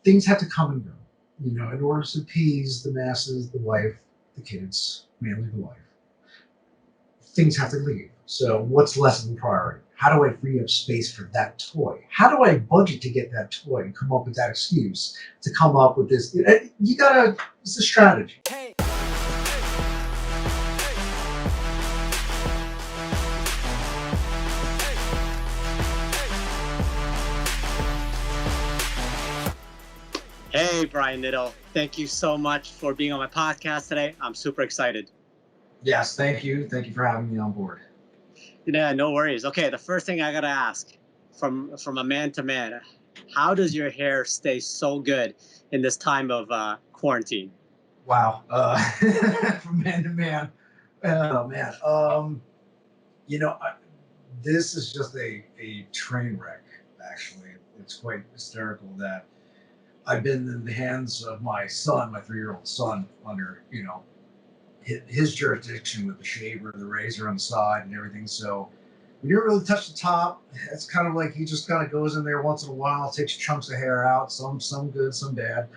things have to come and go, in order to appease the masses, the wife, the kids, mainly the wife. Things have to leave. So what's less than priority? How do I free up space for that toy? How do I budget to get that toy and come up with that excuse to come up with this? It's a strategy. Hey, Brian Nitto. Thank you so much for being on my podcast today. I'm super excited. Yes, thank you. Thank you for having me on board. Yeah, no worries. Okay, the first thing I gotta ask from a man to man, how does your hair stay so good in this time of quarantine? Wow. From man to man. Oh, man. This is just a train wreck, actually. It's quite hysterical that I've been in the hands of my son, my 3-year-old son, under, his jurisdiction with the shaver, the razor on the side and everything. So we didn't really touch the top. It's kind of like he just kind of goes in there once in a while, takes chunks of hair out, some good, some bad,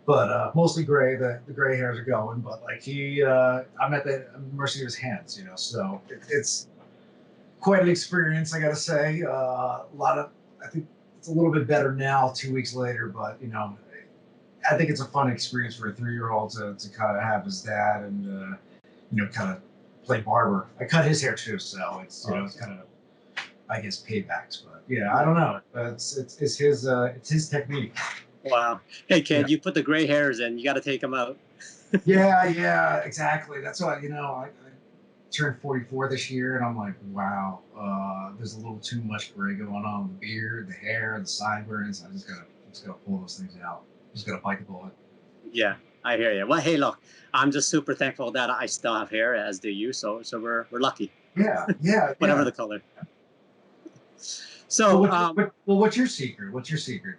but mostly gray. The gray hairs are going, but like I'm at the mercy of his hands, so it's quite an experience, I gotta say. I think it's a little bit better now, 2 weeks later, but I think it's a fun experience for a 3-year-old to kind of have his dad and kind of play barber. I cut his hair too, so it's it's kind of, I guess, paybacks. But yeah, I don't know. It's his technique. Wow. Hey kid, you put the gray hairs in. You got to take them out. Yeah, exactly. That's why I turned 44 this year, and I'm like, wow, there's a little too much gray going on with the beard, the hair, the sideburns. I just gotta pull those things out. Just gotta bite the bullet. Yeah, I hear you. Well, hey, look, I'm just super thankful that I still have hair, as do you. So we're lucky. Yeah. Whatever the color. So, what's your secret? What's your secret?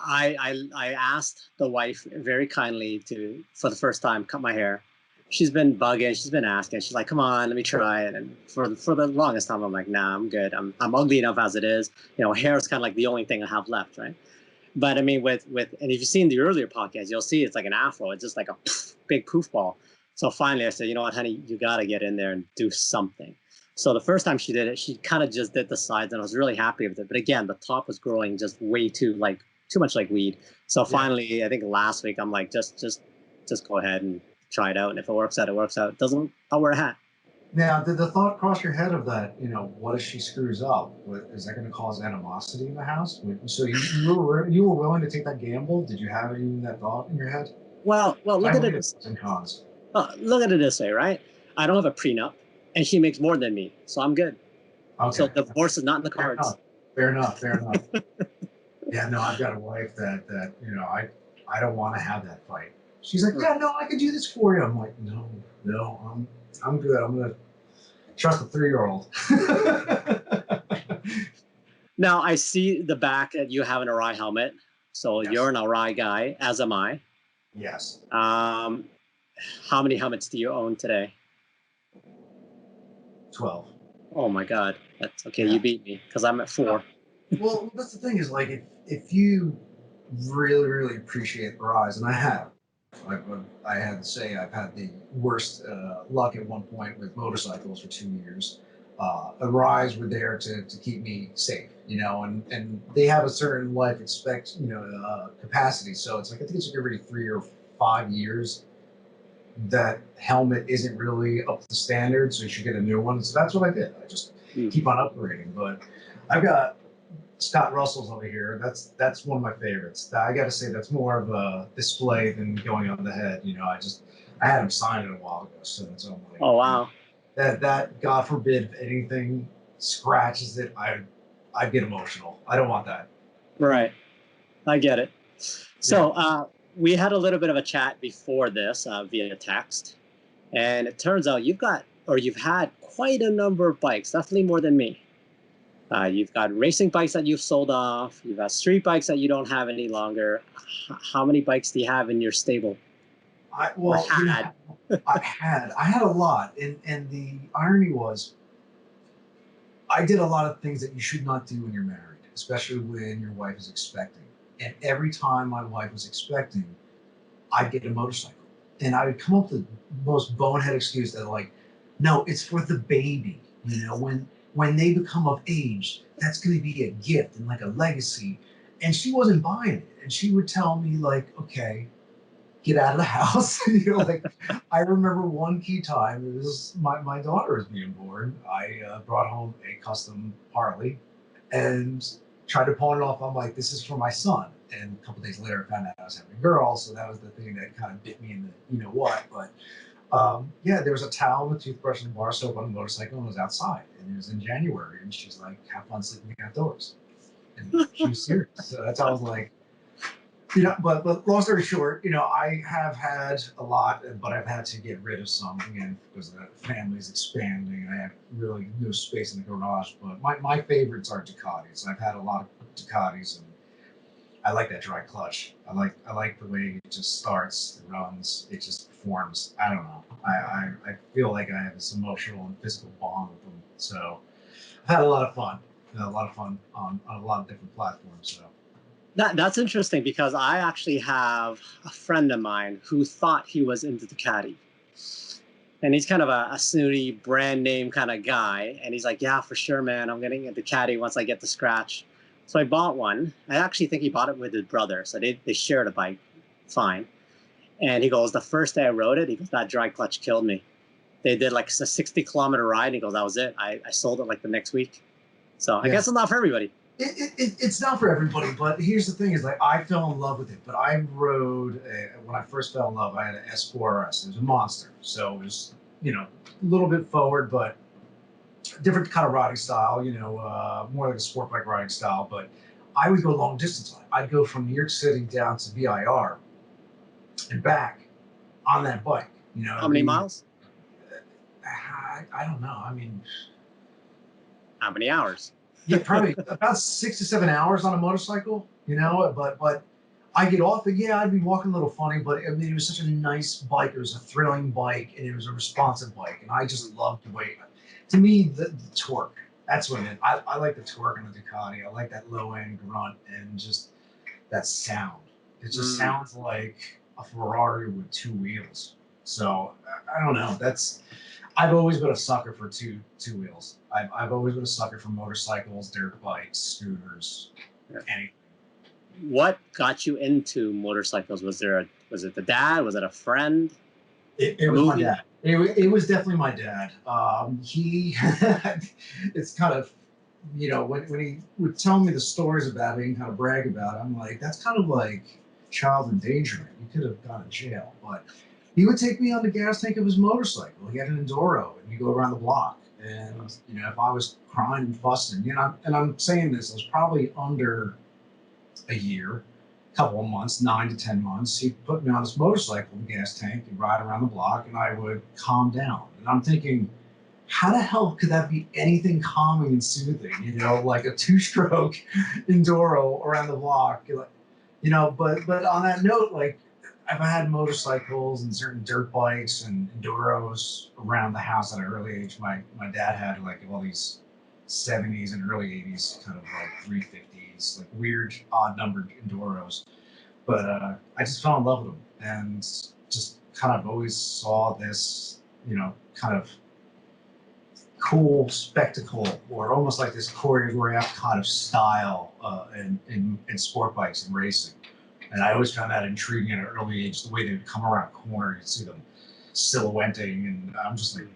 I asked the wife very kindly to, for the first time, cut my hair. She's been bugging. She's been asking. She's like, "Come on, let me try it." And for the longest time, I'm like, "Nah, I'm good. I'm ugly enough as it is. Hair is kind of like the only thing I have left, right?" But I mean, with and if you've seen the earlier podcast, you'll see it's like an afro. It's just like a big poof ball. So finally, I said, "You know what, honey, you got to get in there and do something." So the first time she did it, she kind of just did the sides, and I was really happy with it. But again, the top was growing just way too much like weed. So finally, I think last week, I'm like, just go ahead and try it out. And if it works out, it works out. It doesn't, I'll wear a hat. Now, did the thought cross your head of that, what if she screws up? Is that going to cause animosity in the house? So you were willing to take that gamble? Did you have even that thought in your head? Well, look at it. And cons. Look at it this way, right? I don't have a prenup, and she makes more than me, so I'm good. Okay. So divorce is not in the cards. Fair enough. Yeah, no, I've got a wife that I don't want to have that fight. She's like, yeah, no, I can do this for you. I'm like, no, I'm good. I'm gonna trust a 3-year-old. Now I see the back that you have an Arai helmet, so you're an Arai guy, as am I. Yes. How many helmets do you own today? 12. Oh my God, that's okay. Yeah. You beat me because I'm at 4. Well, that's the thing is like if you really, really appreciate Arais, and I have. I had to say I've had the worst luck at one point with motorcycles for 2 years. Arais were there to keep me safe, and they have a certain life capacity. So it's like I think it's like every 3 or 5 years that helmet isn't really up to the standard, so you should get a new one. So that's what I did. I just keep on upgrading. But I've got Scott Russell's over here. That's one of my favorites. I got to say that's more of a display than going on the head. I had him sign it a while ago, so it's all like, oh wow. That God forbid if anything scratches it, I get emotional. I don't want that. Right, I get it. So we had a little bit of a chat before this via text, and it turns out you've had quite a number of bikes, definitely more than me. You've got racing bikes that you've sold off. You've got street bikes that you don't have any longer. How many bikes do you have in your stable? I had a lot. And the irony was, I did a lot of things that you should not do when you're married, especially when your wife is expecting. And every time my wife was expecting, I'd get a motorcycle. And I would come up with the most bonehead excuse that like, no, it's for the baby. You know, when they become of age, that's going to be a gift and like a legacy. And she wasn't buying it. And she would tell me like, okay, get out of the house. You know, like I remember one key time, it was my daughter was being born. I brought home a custom Harley and tried to pawn it off. I'm like, this is for my son. And a couple days later, I found out I was having a girl. So that was the thing that kind of bit me in the you know what. But yeah, there was a towel and a toothbrush and a bar soap on the motorcycle and it was outside. And it was in January. And she's like, have fun sleeping outdoors. And she was serious. So that's how I was like, you know, but long story short, you know, I have had a lot, but I've had to get rid of some again because the family's expanding. I have really no space in the garage. But my favorites are Ducatis. I've had a lot of Ducatis, and I like that dry clutch. I like the way it just starts, it runs, it just performs. I don't know. I feel like I have this emotional and physical bond with them. So I've had a lot of fun. A lot of fun on a lot of different platforms. So. That's interesting because I actually have a friend of mine who thought he was into Ducati. And he's kind of a snooty brand name kind of guy. And he's like, yeah, for sure, man. I'm getting a Ducati once I get the scratch. So I bought one. I actually think he bought it with his brother. So they shared a bike. Fine. And he goes, the first day I rode it, he goes, that dry clutch killed me. They did like a 60-kilometer ride. And he goes, that was it. I sold it like the next week. So I guess it's not for everybody. It's not for everybody, but here's the thing: is like I fell in love with it. But I rode when I first fell in love. I had an S4RS. It was a monster, so it was you know a little bit forward, but different kind of riding style. You know, more like a sport bike riding style. But I would go long distance. I'd go from New York City down to VIR and back on that bike. You know, How many miles? I don't know. I mean, how many hours? Yeah, probably about 6 to 7 hours on a motorcycle, you know, but I get off and yeah, I'd be walking a little funny, but I mean, it was such a nice bike. It was a thrilling bike and it was a responsive bike. And I just loved the way, to me, the torque, that's what it is. I like the torque on the Ducati. I like that low end grunt and just that sound. It just sounds like a Ferrari with two wheels. So I don't know. I've always been a sucker for two wheels. I've always been a sucker for motorcycles, dirt bikes, scooters, anything. What got you into motorcycles? Was it the dad? Was it a friend? It was my dad. It was definitely my dad. He, it's kind of, you know, when he would tell me the stories about it and kind of brag about it, I'm like, that's kind of like child endangerment. You could have gone to jail, but he would take me on the gas tank of his motorcycle. He had an Enduro, and you go around the block. And you know, if I was crying and fussing, you know, and I'm saying this, I was probably under a year, couple of months, 9 to 10 months. He'd put me on this motorcycle, the gas tank, and ride around the block, and I would calm down. And I'm thinking, how the hell could that be anything calming and soothing? You know, like a two-stroke Enduro around the block. You know, but on that note, like I've had motorcycles and certain dirt bikes and enduros around the house at an early age. My dad had like all these 70s and early 80s kind of like 350s, like weird odd numbered enduros. But I just fell in love with them and just kind of always saw this, you know, kind of cool spectacle or almost like this choreographed kind of style in sport bikes and racing. And I always found that intriguing at an early age, the way they would come around a corner, you'd see them silhouetting. And I'm just like,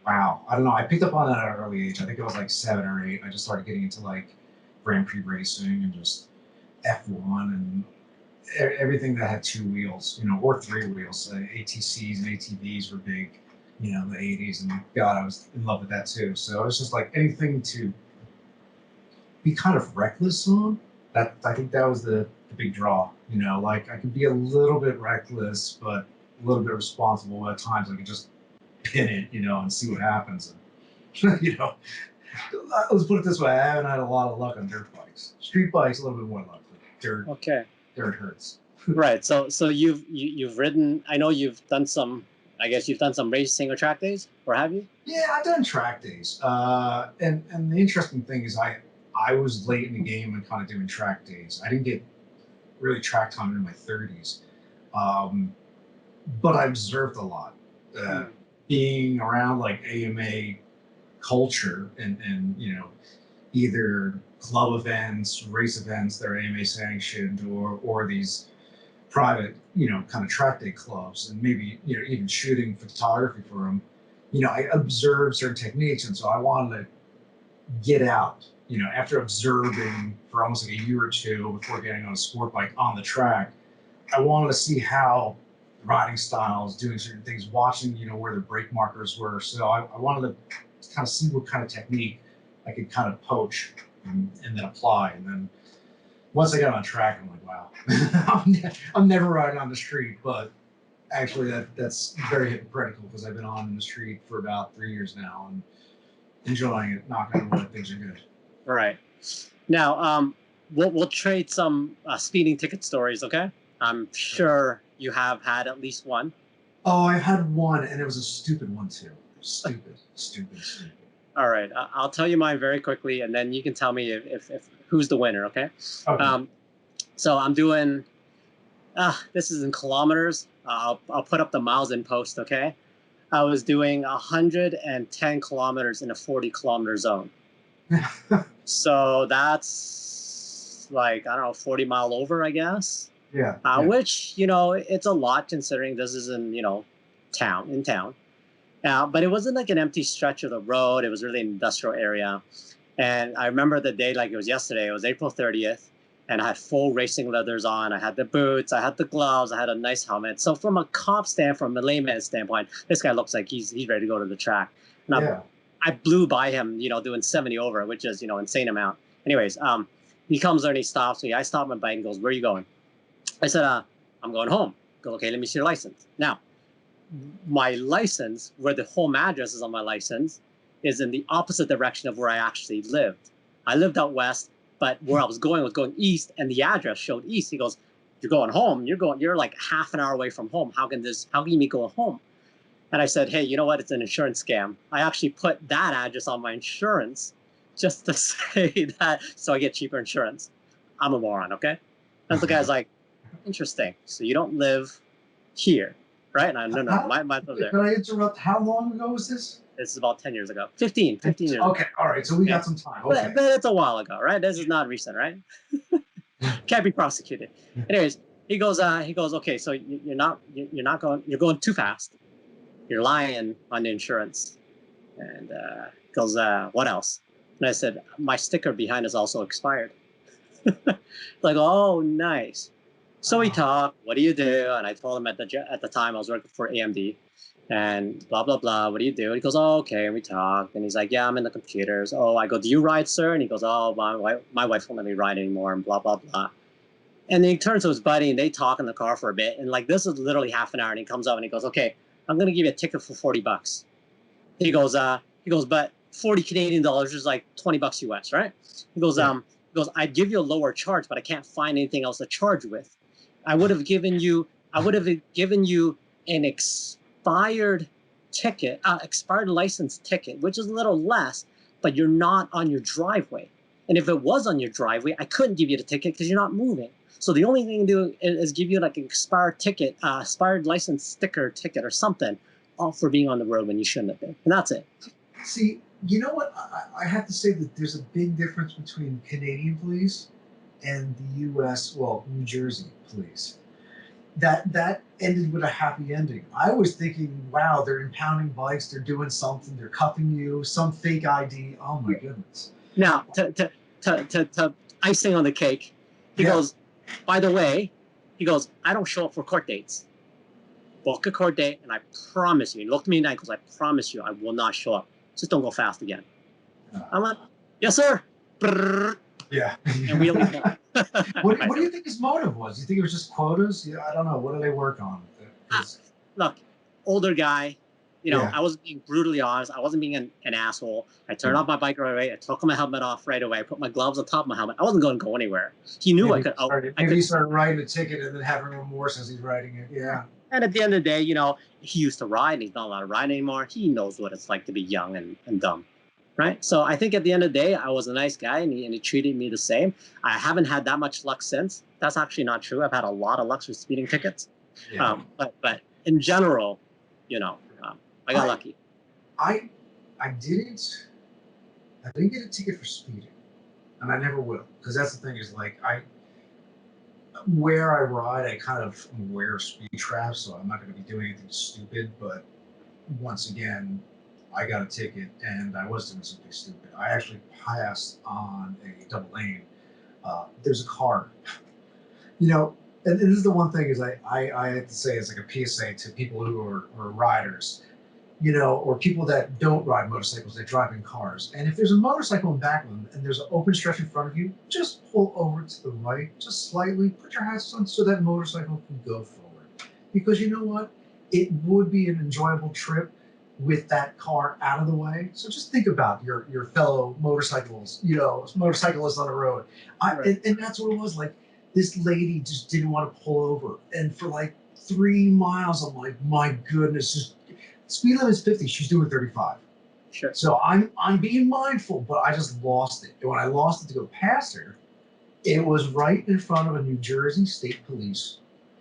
wow. I don't know. I picked up on that at an early age. I think it was like 7 or 8. I just started getting into like Grand Prix racing and just F1 and everything that had two wheels, you know, or three wheels. ATCs and ATVs were big, you know, in the 80s. And God, I was in love with that too. So it was just like anything to be kind of reckless on. That I think that was the big draw. You know, like I could be a little bit reckless, but a little bit responsible at times. I could just pin it, you know, and see what happens. And, you know, let's put it this way: I haven't had a lot of luck on dirt bikes. Street bikes, a little bit more luck. Dirt hurts. Right. So you've ridden. I know you've done some. I guess you've done some racing or track days, or have you? Yeah, I've done track days. And the interesting thing is I was late in the game and kind of doing track days. I didn't get really track time in my 30s. But I observed a lot. Being around like AMA culture and either club events, race events that are AMA sanctioned, or these private, kind of track day clubs, and maybe, even shooting photography for them. I observed certain techniques, and so I wanted to get out. After observing for almost like a year or two before getting on a sport bike on the track, I wanted to see how riding styles, doing certain things, watching, where the brake markers were. So I wanted to kind of see what kind of technique I could kind of poach and then apply. And then once I got on track, I'm like, wow, I'm never riding on the street. But actually, that's very hypocritical, because I've been on the street for about 3 years now and enjoying it. Knock on wood, things are good. All right. Now, we'll trade some speeding ticket stories, okay? I'm sure you have had at least one. Oh, I've had one, and it was a stupid one too. Stupid. All right, I'll tell you mine very quickly, and then you can tell me if who's the winner, okay? Okay. So I'm doing, this is in kilometers. I'll put up the miles in post, okay? I was doing 110 kilometers in a 40-kilometer zone. So that's like, I don't know, 40 mile over, I guess. Yeah. Which, it's a lot considering this is in, town. But it wasn't like an empty stretch of the road. It was really an industrial area. And I remember the day like it was yesterday. It was April 30th. And I had full racing leathers on. I had the boots. I had the gloves. I had a nice helmet. So from a cop from a layman standpoint, this guy looks like he's ready to go to the track. And I blew by him, doing 70 over, which is, insane amount. Anyways, he comes there and he stops me. I stop my bike and goes, "Where are you going?" I said, "I'm going home." He goes, "Okay, let me see your license." Now, my license, where the home address is on my license, is in the opposite direction of where I actually lived. I lived out west, but where I was going east, and the address showed east. He goes, "You're going home. You're like half an hour away from home. How can you be going home?" And I said, "Hey, you know what? It's an insurance scam. I actually put that address on my insurance just to say that, so I get cheaper insurance. I'm a moron, okay?" And the guy's like, "Interesting. So you don't live here, right?" And I, no, my live there. Can I interrupt? How long ago was this? This is about 10 years ago. 15 years ago. Okay, all right. So we got some time. Okay. But it's a while ago, right? This is not recent, right? Can't be prosecuted. Anyways, he goes, "Okay, so you're going too fast. You're lying on the insurance." And he goes, "What else?" And I said, "My sticker behind is also expired." Like, "Oh, nice." So we talked. "What do you do?" And I told him at the time I was working for AMD, and blah blah blah. "What do you do?" And he goes, "Oh, okay." And we talked, and he's like, "Yeah, I'm in the computers." Oh, I go, "Do you ride, sir?" And he goes, "Oh, my wife won't let me ride anymore," and blah blah blah. And then he turns to his buddy, and they talk in the car for a bit. And like, this is literally half an hour. And he comes up and he goes, "Okay, I'm gonna give you a ticket for $40. He goes, "But 40 Canadian dollars is like $20 US, right?" He goes, "I'd give you a lower charge, but I can't find anything else to charge with. I would have given you an expired license ticket, which is a little less, but you're not on your driveway. And if it was on your driveway, I couldn't give you the ticket because you're not moving. So the only thing to do is give you like an expired license sticker ticket or something, all for being on the road when you shouldn't have been." And that's it. See, you know what? I have to say that there's a big difference between Canadian police and the U.S., New Jersey police. That ended with a happy ending. I was thinking, wow, they're impounding bikes, they're doing something, they're cuffing you, some fake ID. Oh my goodness. Now, to icing on the cake, he goes, "By the way," he goes, "I don't show up for court dates. Book a court date, and I promise you," he looked at me and I goes, "I promise you I will not show up. Just don't go fast again." I'm like, "Yes, sir." Yeah. And we leave. What do you think his motive was? Do you think it was just quotas? Yeah, I don't know. What do they work on? Look, older guy. I wasn't being brutally honest. I wasn't being an asshole. I turned off my bike right away. I took my helmet off right away. I put my gloves on top of my helmet. I wasn't going to go anywhere. He knew I could. Maybe he started writing a ticket and then having remorse as he's writing it. Yeah. And at the end of the day, he used to ride, and he's not allowed to ride anymore. He knows what it's like to be young and dumb, right? So I think at the end of the day, I was a nice guy, and he treated me the same. I haven't had that much luck since. That's actually not true. I've had a lot of luck with speeding tickets. Yeah. But in general, you know, I got I lucky. I I didn't get a ticket for speeding, and I never will, because that's the thing is like where I ride, I kind of am aware of speed traps, so I'm not going to be doing anything stupid. But once again, I got a ticket, and I was doing something stupid. I actually passed on a double lane. There's a car, you know, and this is the one thing is I have to say as like a PSA to people who are riders, you know, or people that don't ride motorcycles, they drive in cars. And if there's a motorcycle in back of them and there's an open stretch in front of you, just pull over to the right, just slightly, put your hands on so that motorcycle can go forward. Because you know what? It would be an enjoyable trip with that car out of the way. So just think about your fellow motorcyclists, you know, motorcyclists on the road. Right. And that's what it was like. This lady just didn't want to pull over. And for like 3 miles, I'm like, my goodness, just speed limit is 50. She's doing 35. Sure. So I'm being mindful, but I just lost it. And when I lost it to go past her, it was right in front of a New Jersey State Police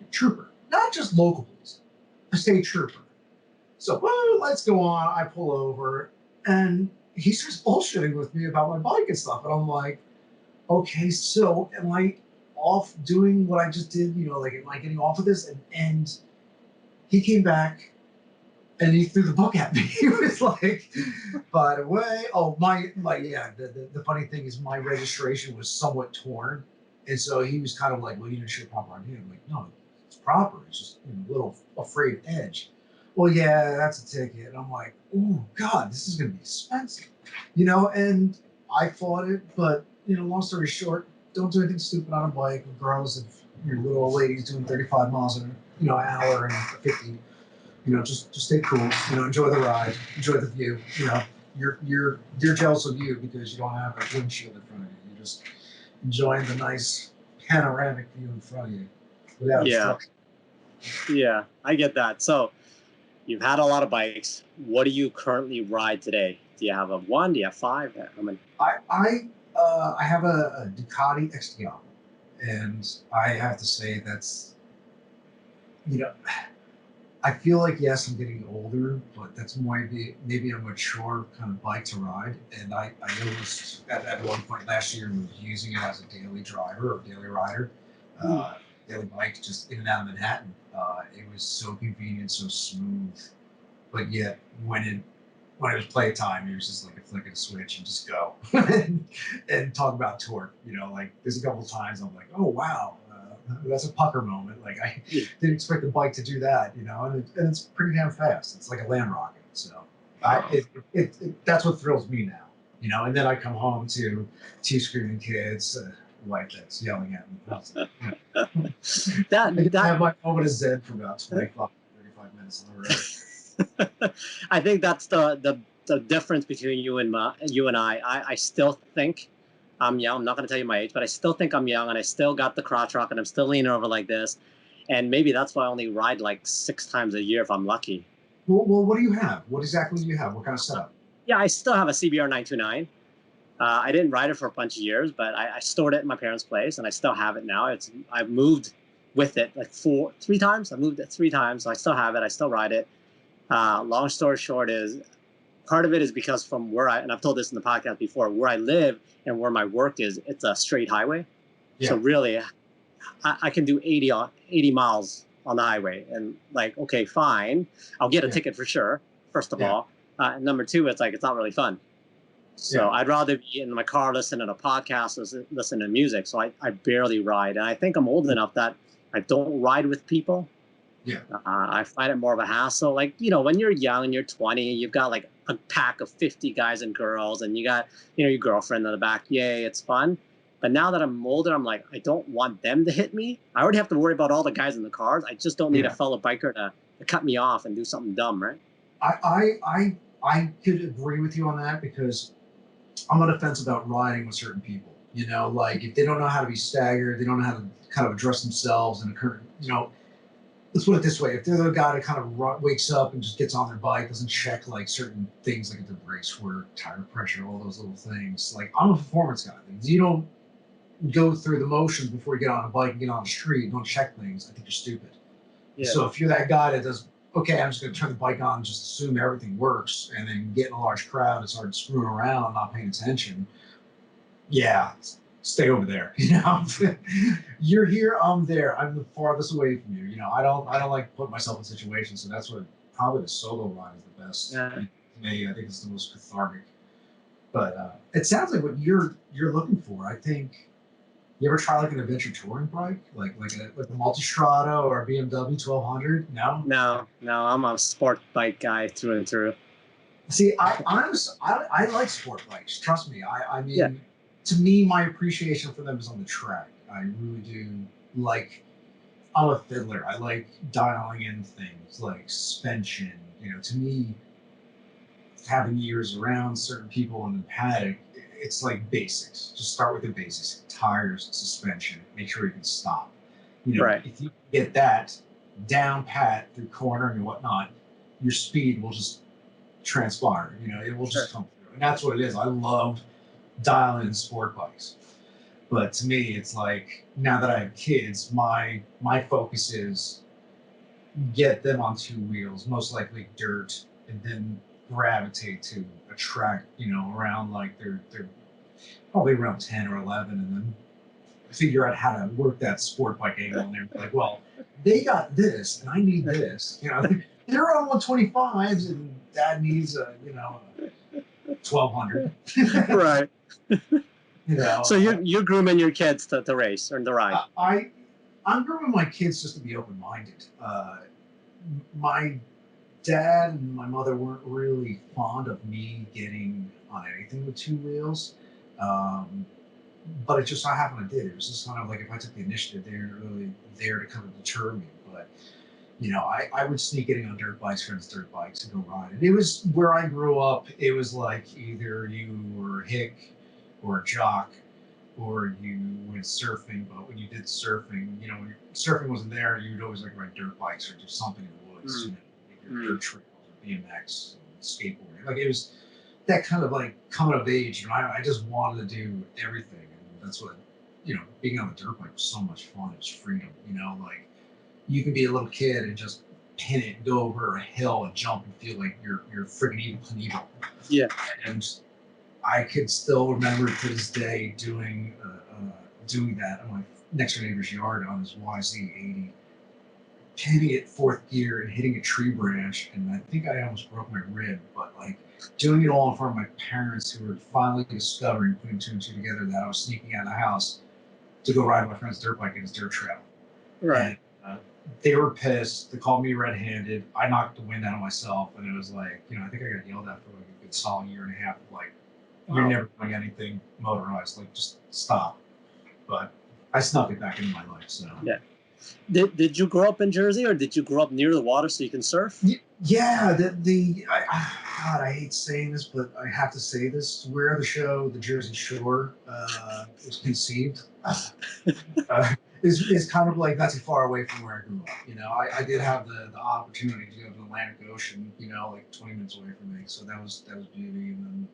trooper, not just local police, a state trooper. So well, let's go on. I pull over, and he starts bullshitting with me about my bike and stuff, and I'm like, okay, so am I off doing what I just did? You know, like am I getting off of this? And he came back and he threw the book at me. He was like, by the way, oh my yeah, the funny thing is my registration was somewhat torn. And so he was kind of like, well, you didn't show proper ID. I'm like, no, it's proper. It's just a little afraid edge. Well, yeah, that's a ticket. And I'm like, oh God, this is gonna be expensive. You know, and I fought it, but you know, long story short, don't do anything stupid on a bike, regardless if your little old lady's doing 35 miles an hour and 50. You know, just stay cool. You know, enjoy the ride, enjoy the view. You know, you're jealous of you because you don't have a windshield in front of you. You're just enjoying the nice panoramic view in front of you without Yeah. obstruction. Yeah, I get that. So you've had a lot of bikes. What do you currently ride today? Do you have a one? Do you have five? I mean, I have a Ducati XDuavel, and I have to say that's, you know, I feel like yes, I'm getting older, but that's maybe a mature kind of bike to ride. And I noticed at one point last year was using it as a daily driver or daily rider, daily bike just in and out of Manhattan. It was so convenient, so smooth, but yet when it was playtime, it was just like a flick of a switch and just go and talk about torque. You know, like there's a couple of times I'm like, oh wow, that's a pucker moment. Like I didn't expect the bike to do that. You know, and it's pretty damn fast. It's like a land rocket. So that's what thrills me now. You know, and then I come home to two screaming kids, wife that's yelling at me. I have my moment of zen for about 35 minutes on the road. I think that's the difference between you and I still think I'm young. I'm not going to tell you my age, but I still think I'm young, and I still got the crotch rock, and I'm still leaning over like this. And maybe that's why I only ride like 6 times a year if I'm lucky. Well, what do you have? What exactly do you have? What kind of setup? Yeah, I still have a CBR 929. I didn't ride it for a bunch of years, but I stored it in my parents' place, and I still have it now. I've moved with it like 3 times. I moved it 3 times, so I still have it. I still ride it. Long story short is part of it is because from where and I've told this in the podcast before, where I live and where my work is, it's a straight highway. Yeah. So really, I can do 80 miles on the highway, and like, okay, fine, I'll get a ticket for sure. First of all, and number two, it's like it's not really fun. So I'd rather be in my car listening to a podcast, listen to music. So I barely ride, and I think I'm old enough that I don't ride with people. Yeah. I find it more of a hassle. Like, you know, when you're young and you're 20, you've got like a pack of 50 guys and girls, and you got, you know, your girlfriend in the back. Yay, it's fun. But now that I'm older, I'm like, I don't want them to hit me. I already have to worry about all the guys in the cars. I just don't need a fellow biker to cut me off and do something dumb, right? I could agree with you on that because I'm on the fence about riding with certain people. You know, like if they don't know how to be staggered, they don't know how to kind of address themselves and you know, let's put it this way: if they're the guy that kind of wakes up and just gets on their bike, doesn't check like certain things like the brakes work, tire pressure, all those little things. Like I'm a performance guy. Like, you don't go through the motions before you get on a bike and get on the street and don't check things, I think you're stupid. Yeah. So if you're that guy that does, okay, I'm just going to turn the bike on, just assume everything works, and then get in a large crowd and start screwing around, not paying attention, yeah, stay over there. You're here, I'm there. I'm the farthest away from you. I don't like putting myself in situations, so that's what probably the solo ride is the best. Yeah. To me, I think it's the most cathartic. But it sounds like what you're looking for. I think you ever try like an adventure touring bike, like a Multistrada or a BMW 1200? No. No, I'm a sport bike guy through and through. See, I like sport bikes. Trust me. I mean, Yeah. to me, my appreciation for them is on the track. I really do like. I'm a fiddler. I like dialing in things like suspension. To me, having years around certain people in the paddock, it's like basics. Just start with the basics: tires, suspension. Make sure you can stop. Right. If you get that down pat through cornering and whatnot, your speed will just transpire. It will just come through, and that's what it is. I love dialing in sport bikes, but to me, it's like now that I have kids, my focus is get them on two wheels, most likely dirt, and then gravitate to a track, around like they're probably around 10 or 11, and then figure out how to work that sport bike angle. And they're like, well, they got this, and I need this. They're on 125s, and dad needs a 1200. Right. So you're grooming your kids to race or to ride. I'm grooming my kids just to be open-minded. My dad and my mother weren't really fond of me getting on anything with two wheels. But it just so happened I did. It was just kind of like if I took the initiative, they weren't really there to kind of deter me. But I would sneak in on dirt bikes, friends' dirt bikes, and go ride. And it was where I grew up. It was like either you were a hick or a jock, or you went surfing. But when you did surfing, when surfing wasn't there, you'd always like ride dirt bikes or do something in the woods. Dirt trails or BMX and skateboarding. Like it was that kind of like coming of age. I just wanted to do everything, and that's what being on the dirt bike was so much fun. It was freedom. Like you can be a little kid and just pin it, go over a hill and jump and feel like you're freaking Evil Knievel. Yeah. And I could still remember to this day doing that on my next door neighbor's yard on his YZ80, pinning it fourth gear and hitting a tree branch, and I think I almost broke my rib. But like doing it all in front of my parents, who were finally discovering, putting two and two together, that I was sneaking out of the house to go ride my friend's dirt bike in his dirt trail. Right. And they were pissed. They called me red-handed. I knocked the wind out of myself, and it was like, I think I got yelled at for like a good solid year and a half of like, you're never doing anything motorized. Like, just stop. But I snuck it back into my life. So yeah. Did you grow up in Jersey, or did you grow up near the water so you can surf? Yeah. God, I hate saying this, but I have to say this. Where the show, The Jersey Shore, was conceived, is kind of like not too far away from where I grew up. I did have the opportunity to go to the Atlantic Ocean, like 20 minutes away from me. So that was beauty. And then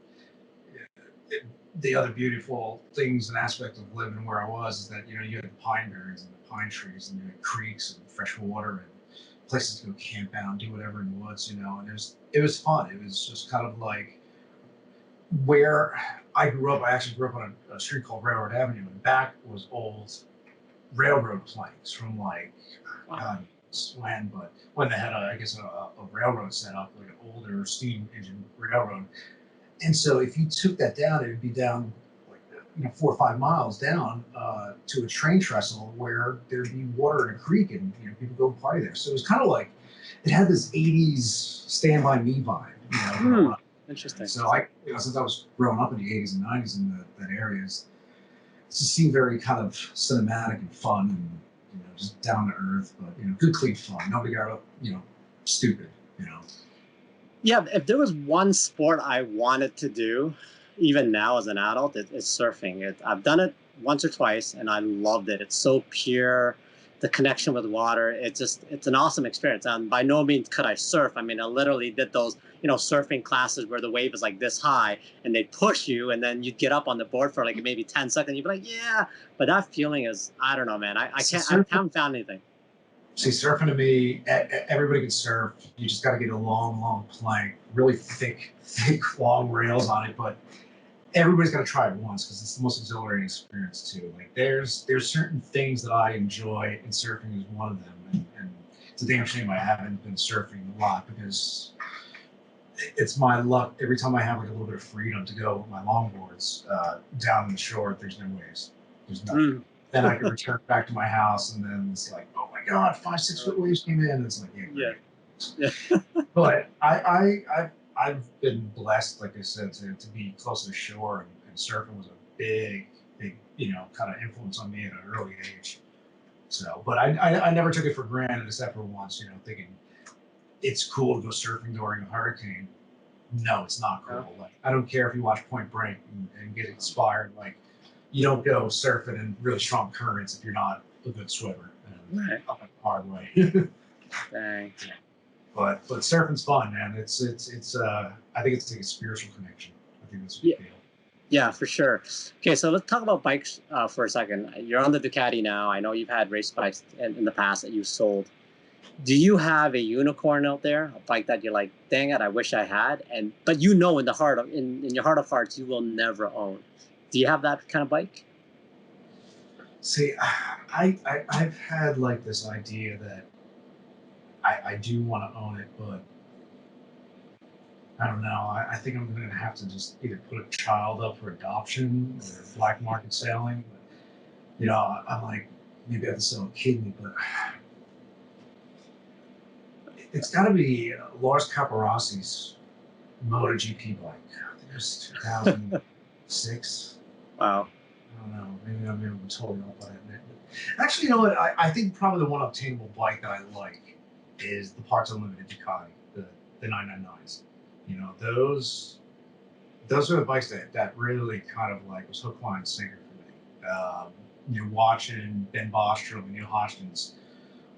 the other beautiful things and aspects of living where I was is that, you had the pine barrens and the pine trees, and you had creeks and fresh water and places to go camp out and do whatever in the woods, and it was fun. It was just kind of like where I grew up. I actually grew up on a street called Railroad Avenue, and back was old railroad planks from like, God, when, but when they had a railroad set up, like an older steam engine railroad. And so if you took that down, it would be down like 4 or 5 miles down to a train trestle where there'd be water in a creek, and people go party there. So it was kind of like it had this '80s Stand By Me vibe. Interesting. So since I was growing up in the '80s and '90s in that area, it just seemed very kind of cinematic and fun, and just down to earth, but good clean fun. Nobody got up stupid. Yeah, if there was one sport I wanted to do, even now as an adult, it's surfing. I've done it once or twice, and I loved it. It's so pure. the connection with water. It's an awesome experience. And by no means could I surf. I mean, I literally did those, surfing classes where the wave is like this high and they push you and then you'd get up on the board for like maybe 10 seconds. You'd be like, yeah. But that feeling is, I don't know, man. I haven't found anything. See, surfing to me, everybody can surf. You just got to get a long, long plank, really thick, long rails on it. But everybody's got to try it once because it's the most exhilarating experience too. Like there's certain things that I enjoy, and surfing is one of them. And it's a damn shame I haven't been surfing a lot because it's my luck. Every time I have like a little bit of freedom to go with my longboards down the shore, there's no waves. There's nothing. Then I can return back to my house, and then it's like, oh my god, 5-6 foot waves came in. And it's like, yeah. But I've been blessed, like I said, to be close to the shore, and surfing was a big, kind of influence on me at an early age. So, but I never took it for granted, except for once, thinking it's cool to go surfing during a hurricane. No, it's not cool. Like, I don't care if you watch Point Break and get inspired. Like, you don't go surfing in really strong currents if you're not a good swimmer. And up a hard way. Dang. But surfing's fun, man. It's I think it's like a spiritual connection. I think that's what you feel. Yeah, for sure. Okay, so let's talk about bikes for a second. You're on the Ducati now. I know you've had race bikes in the past that you've sold. Do you have a unicorn out there, a bike that you're like, dang it, I wish I had, but in your heart of hearts, you will never own? Do you have that kind of bike? See, I've had like this idea that I do want to own it, but I don't know. I think I'm going to have to just either put a child up for adoption or black market selling. But, I'm like, maybe I have to sell a kidney, but it's got to be Lars Caparassi's MotoGP bike. I think it was 2006. Wow. I don't know. Maybe I'm totally off by that. Actually, you know what? I think probably the one obtainable bike that I like is the Parts Unlimited Ducati, the 999s. Those are the bikes that really kind of like was hook, line, sinker for me. Watching Ben Bostrom and Neil Hodgkins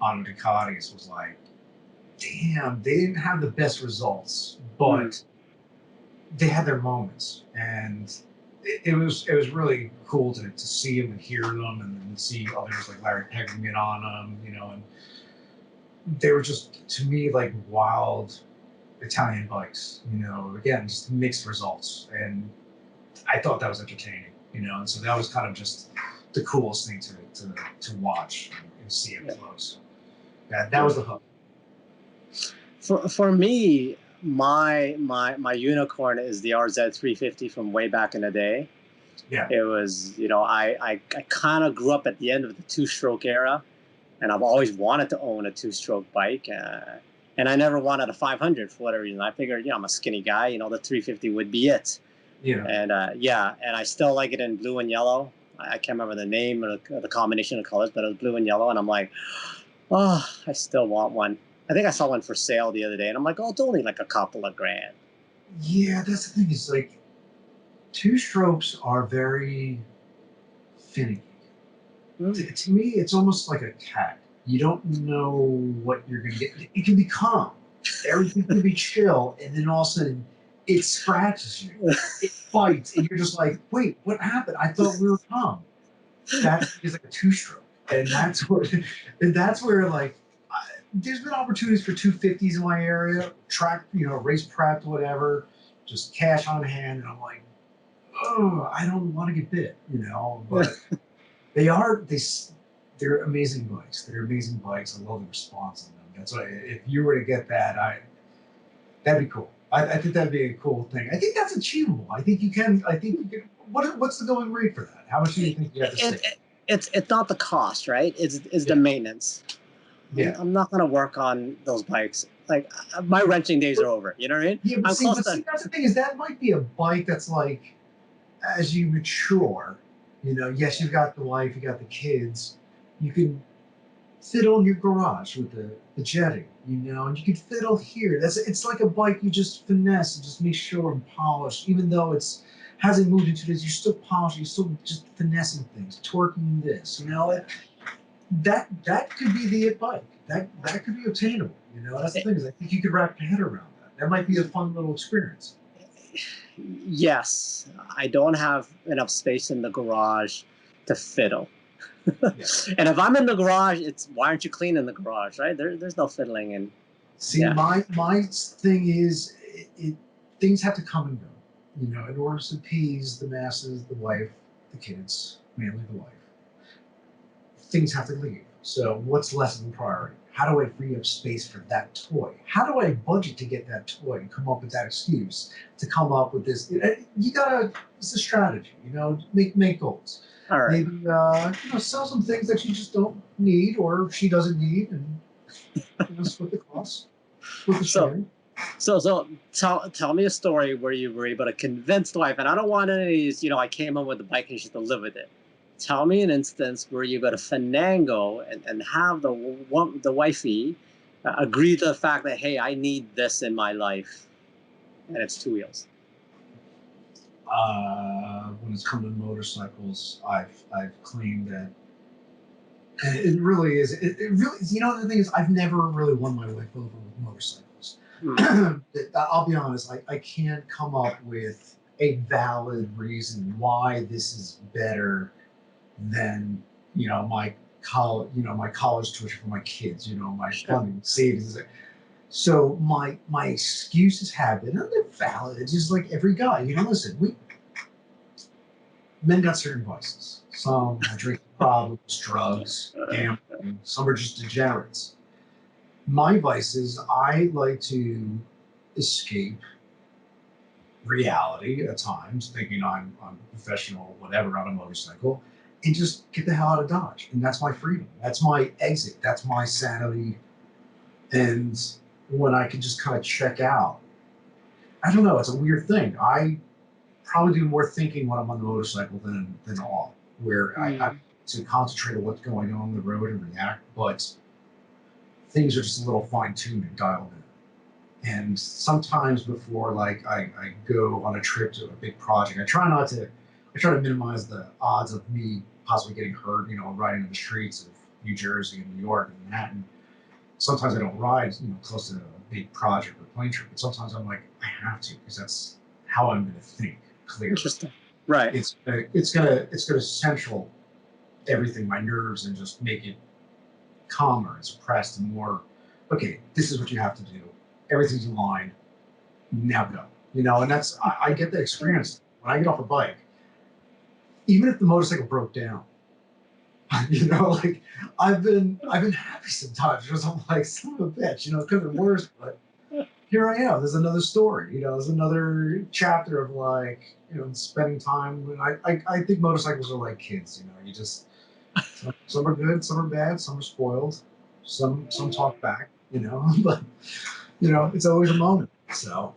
on the Ducatis was like, damn, they didn't have the best results, but they had their moments, and it was really cool to see them and hear them, and then see others like Larry Pegman get on them, and they were just, to me, like wild Italian bikes, again, just mixed results, and I thought that was entertaining, and so that was kind of just the coolest thing to watch and see it close. That was the hook. For me, my unicorn is the RZ350 from way back in the day. Yeah. It was, I kind of grew up at the end of the two-stroke era, and I've always wanted to own a two-stroke bike. And I never wanted a 500 for whatever reason. I figured, I'm a skinny guy, the 350 would be it. Yeah. And and I still like it in blue and yellow. I can't remember the name or the combination of colors, but it was blue and yellow. And I'm like, oh, I still want one. I think I saw one for sale the other day, and I'm like, oh, it's only like a couple of grand. Yeah, that's the thing. Is like, two strokes are very finicky. To me, it's almost like a cat. You don't know what you're going to get. It can be calm. Everything can be chill, and then all of a sudden, it scratches you. It bites, and you're just like, wait, what happened? I thought we were calm. That is like a two-stroke, and that's where like, there's been opportunities for 250s in my area, track, race prepped, whatever, just cash on hand, and I'm like, oh, I don't want to get bit, but they're amazing bikes. They're amazing bikes. I love the response on them. That's why, if you were to get that, that'd be cool. I think that'd be a cool thing. I think that's achievable. I think you can. What's the going rate for that? How much do you think you have to save? It's not the cost, right? It's the maintenance. Yeah. I'm not going to work on those bikes. Like, my wrenching days are over. You know what I mean? Yeah, but see, that's the thing, is that might be a bike that's like, as you mature, yes, you've got the wife, you got the kids, you can fiddle in your garage with the jetting, and you can fiddle here. It's like a bike you just finesse and just make sure and polish, even though it's hasn't moved into this, you're still polishing, you're still just finessing things, twerking this, that could be the it bike. That could be obtainable. You know, that's the thing is I think you could wrap your head around that. That might be a fun little experience. Yes, I don't have enough space in the garage to fiddle. Yeah. And if I'm in the garage, it's why aren't you cleaning the garage, right? There's no fiddling. And See, yeah, my thing is, things have to come and go. You know, in order to appease the masses, the wife, the kids, mainly the wife, things have to leave. So, what's less of a priority? How do I free up space for that toy? How do I budget to get that toy and come up with that excuse to come up with this? You gotta, it's a strategy. You know, make goals. all right. Maybe you know, sell some things that you just don't need or she doesn't need, and you know, split the costs. With the So sharing. so tell me a story where you were able to convince the wife. And I don't want any of these, you know, I came home with the bike and she had to live with it. Tell me an instance where you got to finagle and have the wifey agree to the fact that, hey, I need this in my life, and it's two wheels. When it's come to motorcycles, I've claimed that, and it really is. It really, you know, the thing is, I've never really won my wife over with motorcycles. I'll be honest, I can't come up with a valid reason why this is better than, you know, my college tuition for my kids, you know, my funding savings. So my excuses have been, and they're valid. It's just like every guy, you know. Listen, men got certain vices. Some have drinking problems, drugs, gambling. Some are just degenerates. My vices, I like to escape reality at times, thinking I'm professional, whatever, on a motorcycle, and just get the hell out of Dodge. And that's my freedom. That's my exit. That's my sanity. And when I can just kind of check out, I don't know, it's a weird thing. I probably do more thinking when I'm on the motorcycle than all, where I to concentrate on what's going on the road and react, but things are just a little fine-tuned and dialed in. And sometimes before, like, I go on a trip to a big project, I try to minimize the odds of me possibly getting hurt, you know, riding in the streets of New Jersey and New York and Manhattan. Sometimes I don't ride, you know, close to a big project or plane trip, but sometimes I'm like, I have to, because that's how I'm going to think clearly. Interesting. Right. It's gonna central everything, my nerves, and just make it calmer and suppressed and more. Okay, this is what you have to do. Everything's in line. Now go. You know, and that's I get the experience when I get off a bike. Even if the motorcycle broke down, you know, like I've been happy sometimes because I'm like, son of a bitch, you know, it could have been worse, but here I am. There's another story, you know, there's another chapter of, like, you know, spending time. And I think motorcycles are like kids, you know, you just, some are good, some are bad, some are spoiled, some talk back, you know, but, you know, it's always a moment. So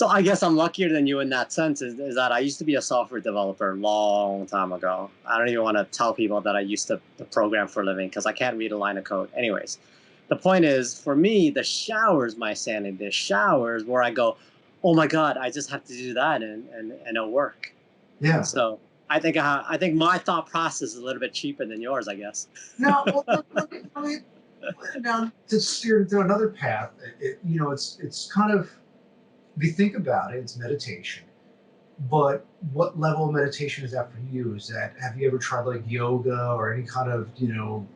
I guess I'm luckier than you in that sense, is that I used to be a software developer a long time ago. I don't even want to tell people that I used to program for a living because I can't read a line of code. Anyways, the point is, for me, the shower is my sanity. The shower is where I go, oh my God, I just have to do that and it'll work. Yeah. So I think my thought process is a little bit cheaper than yours, I guess. Now, now to steer into another path, you know, it's kind of, if you think about it, it's meditation. But what level of meditation is that for you? Is that, have you ever tried like yoga or any kind of, you know,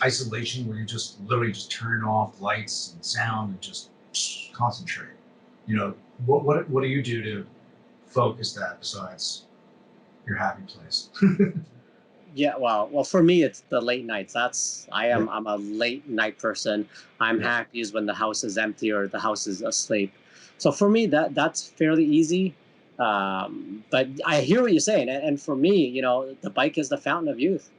isolation where you just literally just turn off lights and sound and just concentrate? You know, what do you do to focus that besides your happy place? Yeah, well, for me, it's the late nights. I'm a late night person. I'm happiest when the house is empty or the house is asleep. So for me, that's fairly easy. But I hear what you're saying, and for me, you know, the bike is the fountain of youth.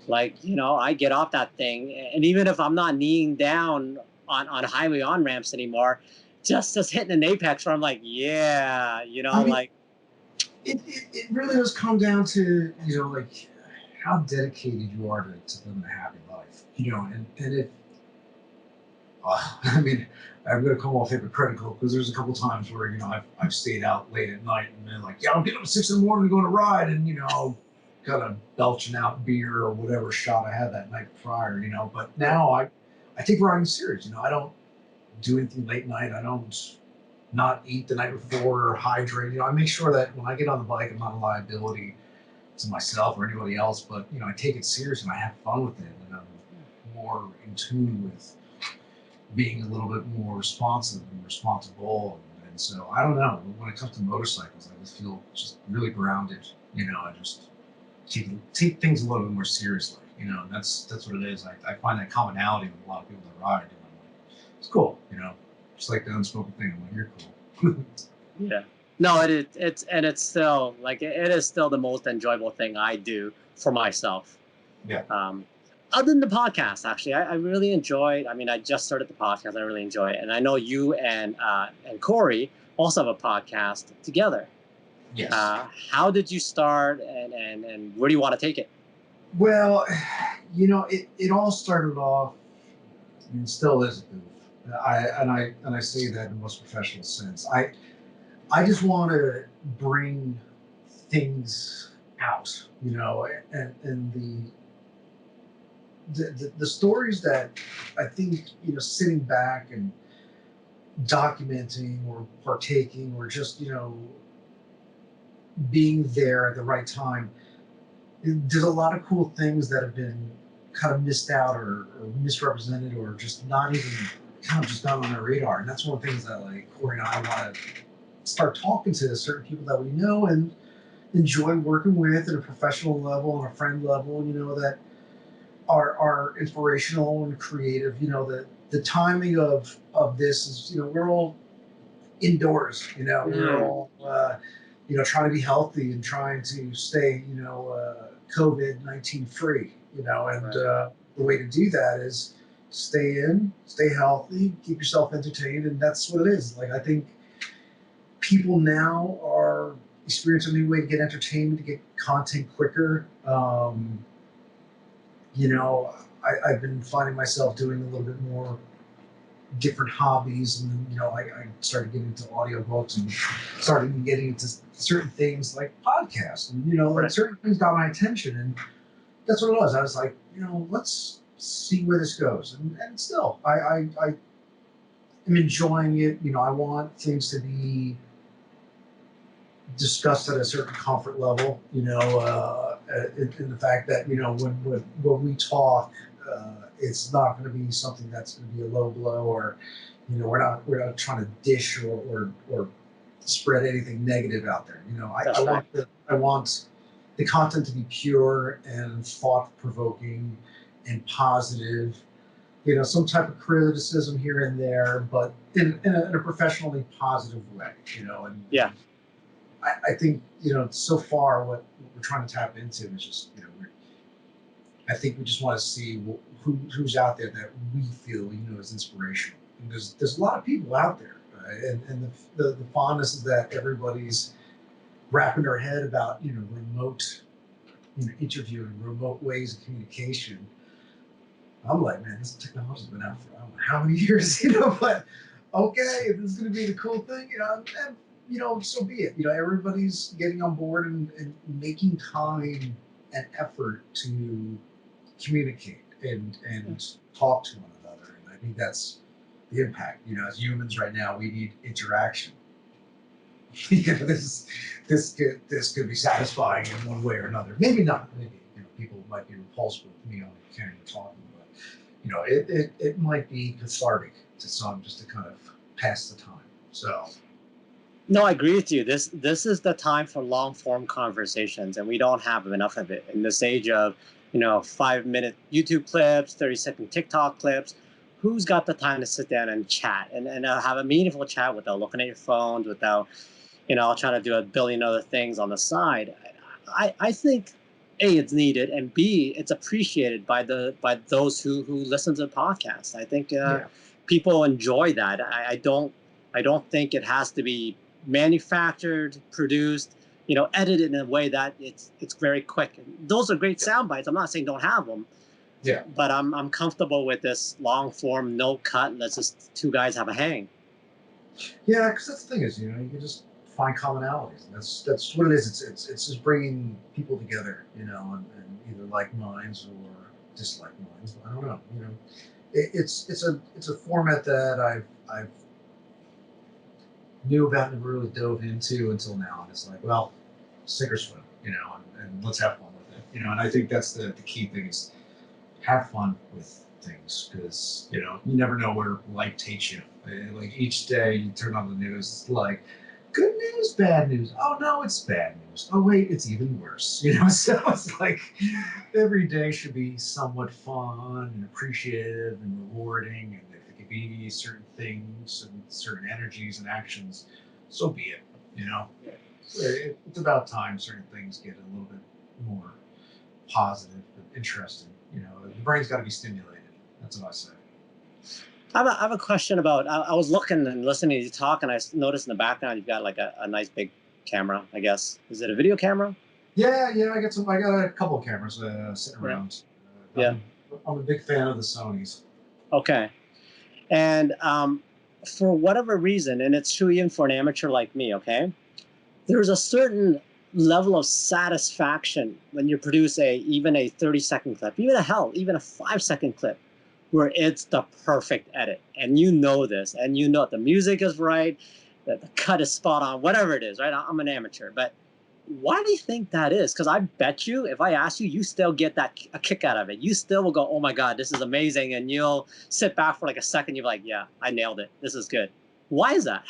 Like, you know, I get off that thing, and even if I'm not kneeing down on highway on ramps anymore, just hitting an apex where I'm like, yeah, you know, I mean, like it really does come down to, you know, like how dedicated you are to living a happy life, you know, and if I mean, I'm going to come off hypocritical because there's a couple times where, you know, I've stayed out late at night and then, like, yeah, I'm getting up at 6 in the morning to go on a ride, and, you know, kind of belching out beer or whatever shot I had that night prior, you know. But now I take riding serious, you know. I don't do anything late night. I don't not eat the night before or hydrate. You know, I make sure that when I get on the bike, I'm not a liability to myself or anybody else. But you know, I take it serious and I have fun with it, and I'm more in tune with being a little bit more responsive and responsible. And so I don't know. When it comes to motorcycles, I just feel just really grounded. You know, I just take things a little bit more seriously. You know, and that's what it is. I find that commonality with a lot of people that ride. And I'm like, it's cool. You know, just like the unspoken thing. I'm like, you're cool. Yeah. No, it's still like it is still the most enjoyable thing I do for myself. Yeah. Other than the podcast, actually, I really enjoyed. I mean, I just started the podcast. I really enjoy it, and I know you and Corey also have a podcast together. Yes. How did you start, and where do you want to take it? Well, you know, it all started off, and still is a goof. I say that in the most professional sense. I just want to bring things out, you know, and the stories that I think, you know, sitting back and documenting or partaking or just, you know, being there at the right time. There's a lot of cool things that have been kind of missed out or misrepresented or just not even kind of just not on our radar. And that's one of the things that like Corey and I want to start talking to certain people that we know and enjoy working with at a professional level and a friend level, you know, that are inspirational and creative. You know, the timing of this is, you know, we're all indoors, you know, we're all you know, trying to be healthy and trying to stay, you know, COVID-19 free, you know, and the way to do that is stay in, stay healthy, keep yourself entertained, and that's what it is. Like, I think people now are experiencing a new way to get entertainment, to get content quicker. You know, I've been finding myself doing a little bit more different hobbies, and you know, I started getting into audiobooks and started getting into certain things like podcasts, and you know, like certain things got my attention, and that's what it was. I was like, you know, let's see where this goes, and still, I am enjoying it. You know, I want things to be discussed at a certain comfort level. You know, in the fact that, you know, when we talk, it's not going to be something that's going to be a low blow, or you know, we're not trying to dish or spread anything negative out there. You know, I want the content to be pure and thought provoking and positive. You know, some type of criticism here and there, but in a professionally positive way. You know, and yeah. I think, you know, so far what we're trying to tap into is just, you know, I think we just want to see who's out there that we feel, you know, is inspirational. And there's a lot of people out there, and the fondness is that everybody's wrapping their head about, you know, remote, you know, interviewing, remote ways of communication. I'm like, man, this technology's been out for I don't know how many years, you know, but okay, if this is going to be the cool thing, you know, and you know, so be it. You know, everybody's getting on board and making time and effort to communicate and talk to one another. And I think that's the impact. You know, as humans right now, we need interaction. You know, this could be satisfying in one way or another. Maybe not. Maybe, you know, people might be repulsed with me on carrying and talking, but you know, it might be cathartic to some just to kind of pass the time. So. No, I agree with you. This is the time for long form conversations, and we don't have enough of it in this age of, you know, 5-minute YouTube clips, 30-second TikTok clips. Who's got the time to sit down and chat and have a meaningful chat without looking at your phone, without, you know, trying to do a billion other things on the side? I think A, it's needed, and B, it's appreciated by those who listen to the podcast. I think people enjoy that. I don't think it has to be manufactured, produced, you know, edited in a way that it's very quick. Those are great sound bites. I'm not saying don't have them. Yeah. But I'm comfortable with this long form, no cut. Let's just two guys have a hang. Yeah, because that's the thing is, you know, you can just find commonalities. And that's what it is. It's just bringing people together, and either like minds or dislike minds. I don't know. It's a format that I've knew about and really dove into until now. And it's like, well, sink or swim, and let's have fun with it, And I think that's the key thing is have fun with things because you never know where life takes you. Like each day you turn on the news, it's like good news, bad news. Oh no, it's bad news. Oh wait, it's even worse. So it's like every day should be somewhat fun and appreciative and rewarding. And if it could be certain things and certain energies and actions, so be it. It's about time certain things get a little bit more positive and interesting. The brain's got to be stimulated. That's what I say. I have a question about. I was looking and listening to you talk, and I noticed in the background you've got like a nice big camera. I guess is it a video camera? Yeah. I got a couple of cameras sitting around. Yeah. I'm a big fan of the Sonys. Okay. And for whatever reason, and it's true even for an amateur like me, okay, there's a certain level of satisfaction when you produce even a 30-second clip, even a 5-second clip, where it's the perfect edit. And this, and the music is right, that the cut is spot on, whatever it is, right? I'm an amateur, but why do you think that is? Because I bet you, if I ask you, you still get a kick out of it. You still will go, oh my God, this is amazing. And you'll sit back for like a second. You're like, yeah, I nailed it. This is good. Why is that?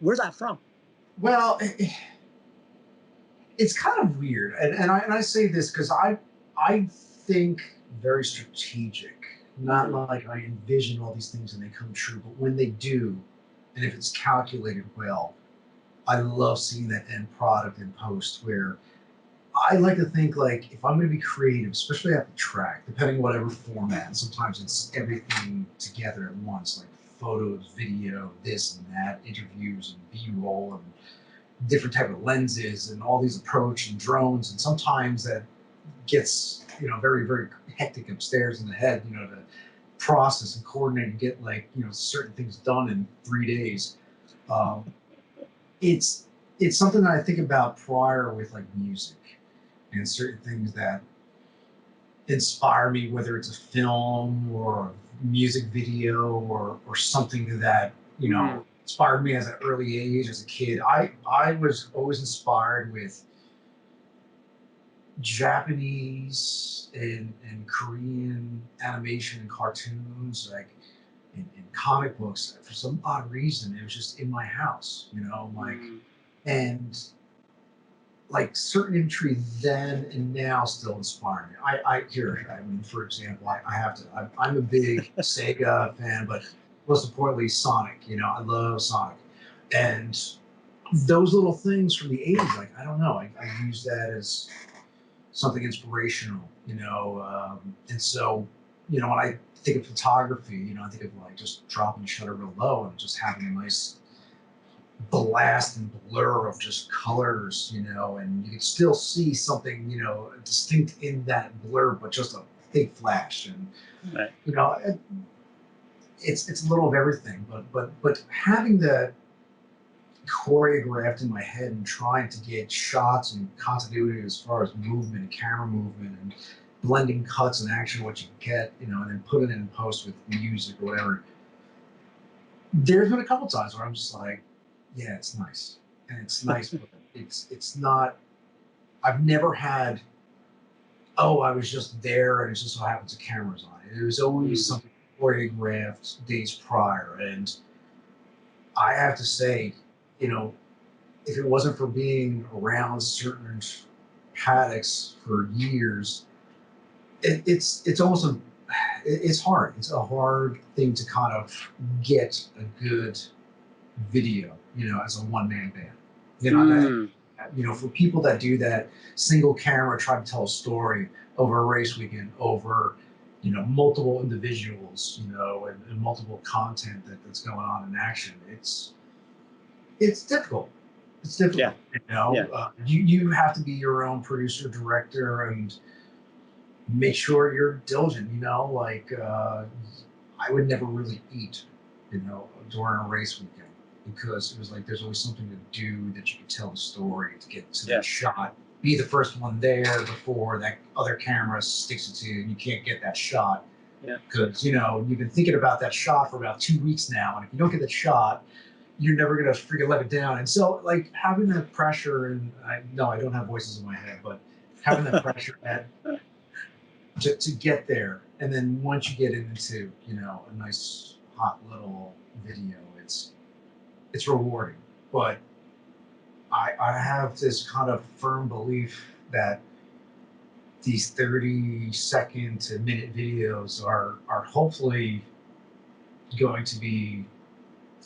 Where's that from? Well, it's kind of weird. And I say this because I think very strategic, not like I envision all these things and they come true, but when they do, and if it's calculated well, I love seeing that end product in post where I like to think like if I'm going to be creative, especially at the track, depending on whatever format, sometimes it's everything together at once, like photos, video, this and that, interviews and B-roll and different type of lenses and all these approach and drones. And sometimes that gets, very, very hectic upstairs in the head, to process and coordinate and get like, certain things done in 3 days. It's something that I think about prior with like music and certain things that inspire me, whether it's a film or a music video or something that inspired me as an early age as a kid. I was always inspired with Japanese and Korean animation and cartoons, like in comic books. For some odd reason, it was just in my house, and like certain imagery then and now still inspire me. For example, I have to. I'm a big Sega fan, but most importantly, Sonic. I love Sonic, and those little things from the '80s. Like I don't know, I use that as something inspirational, and so, when I think of photography, I think of like just dropping shutter real low and just having a nice blast and blur of just colors, and you can still see something, distinct in that blur, but just a big flash. And, right. It's a little of everything, but having that choreographed in my head and trying to get shots and continuity as far as movement and camera movement and blending cuts and action, what you get, and then put it in post with music or whatever. There's been a couple times where I'm just like, yeah, it's nice. And it's nice, but it's not, I've never had, oh, I was just there and it just so happens the camera's on it. It was always something choreographed days prior. And I have to say, if it wasn't for being around certain paddocks for years, it's almost it's hard. It's a hard thing to kind of get a good video, as a one-man band. For people that do that single camera, try to tell a story over a race weekend, over multiple individuals, and multiple content that's going on in action. It's difficult. It's difficult. Yeah. You have to be your own producer, director, and make sure you're diligent. I would never really eat, during a race weekend. because it was like there's always something to do that you can tell the story to get to Yeah. that shot. Be the first one there before that other camera sticks it to you, and you can't get that shot. Yeah. Because you've been thinking about that shot for about 2 weeks now, and if you don't get that shot, you're never gonna freaking let it down. And so, like, having that pressure, and I don't have voices in my head, but having that pressure to get there, and then once you get into a nice hot little video, it's rewarding. But I have this kind of firm belief that these 30-second to minute videos are hopefully going to be,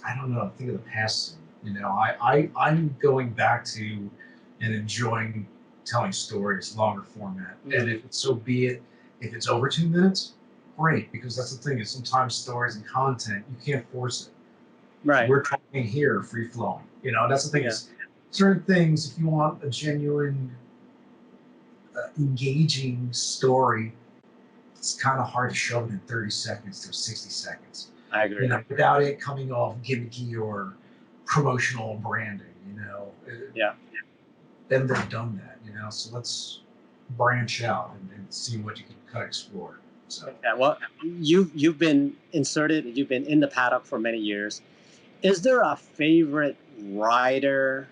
I don't know, think of the past soon. I'm going back to and enjoying telling stories, longer format. Mm. And if so be it, if it's over 2 minutes, great, because that's the thing is sometimes stories and content, you can't force it. Right. We're talking here free flowing. That's the thing is certain things, if you want a genuine, engaging story, it's kind of hard to shove it in 30 seconds to 60 seconds. I agree. Without it coming off gimmicky or promotional branding, Yeah. Then they've done that, so let's branch out and see what you can kind of explore. So Yeah, well, you've been inserted. You've been in the paddock for many years. Is there a favorite rider,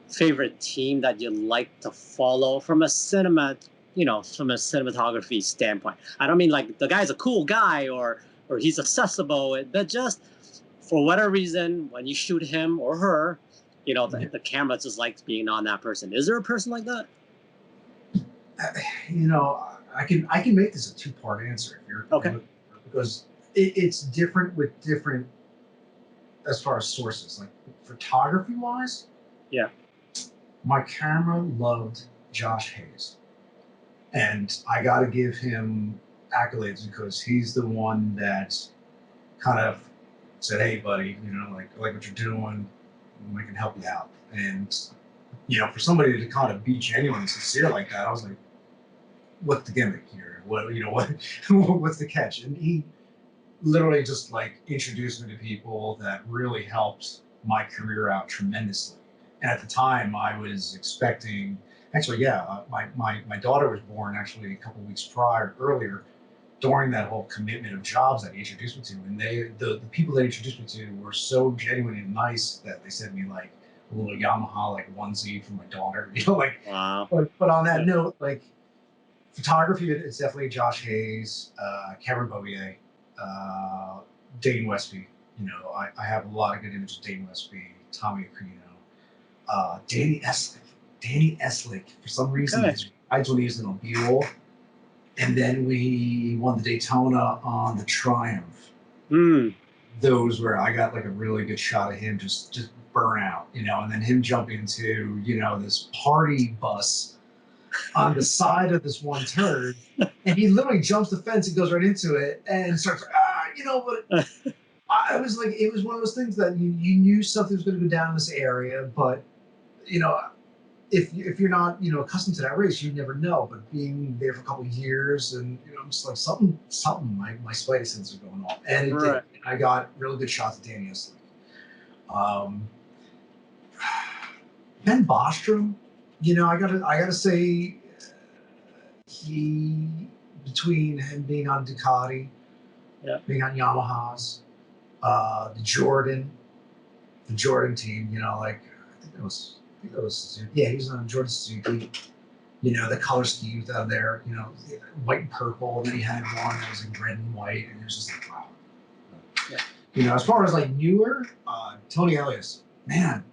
favorite team that you like to follow from a cinematography standpoint? I don't mean like the guy's a cool guy or he's accessible, but just for whatever reason, when you shoot him or her, the camera just likes being on that person. Is there a person like that? I can make this a two-part answer if you're okay, because it's different with different as far as sources. Like photography wise, yeah, my camera loved Josh Hayes, and I got to give him accolades because he's the one that kind of said, "Hey, buddy, like I like what you're doing. I can help you out." And for somebody to kind of be genuine and sincere like that, I was like, "What's the gimmick here? What what's the catch?" And he literally just like introduced me to people that really helped my career out tremendously. And at the time, I was expecting. Actually, yeah, my daughter was born actually a couple weeks earlier, during that whole commitment of jobs that he introduced me to. And the people that he introduced me to were so genuine and nice that they sent me like a little Yamaha like onesie for my daughter. Like. wow. But on that note, like photography, it's definitely Josh Hayes, Cameron Bovier, Dane Westby. I have a lot of good images of Dane Westby, Tommy Acrino, Danny Eslick. Danny Eslick, for some reason, I when he was in a Buell. And then we won the Daytona on the Triumph. Those where I got like a really good shot of him just burn out, and then him jumping into, this party bus on the side of this one turn, and he literally jumps the fence and goes right into it and starts, but I was like, it was one of those things that you knew something was going to go down in this area, but, if you're not, accustomed to that race, you never know. But being there for a couple of years, and I'm just like something, my spidey sense is going off, and it did. I got really good shots of Danny Eslick. Ben Bostrom, I gotta say, he, between him being on Ducati, being on Yamahas, the Jordan team, like I think that was Suzuki. Yeah, he was on Jordan Suzuki. The color schemes out there, white and purple. And then he had one that was in red and white, and it was just like, wow. Yeah. As far as like newer, Tony Elias, man,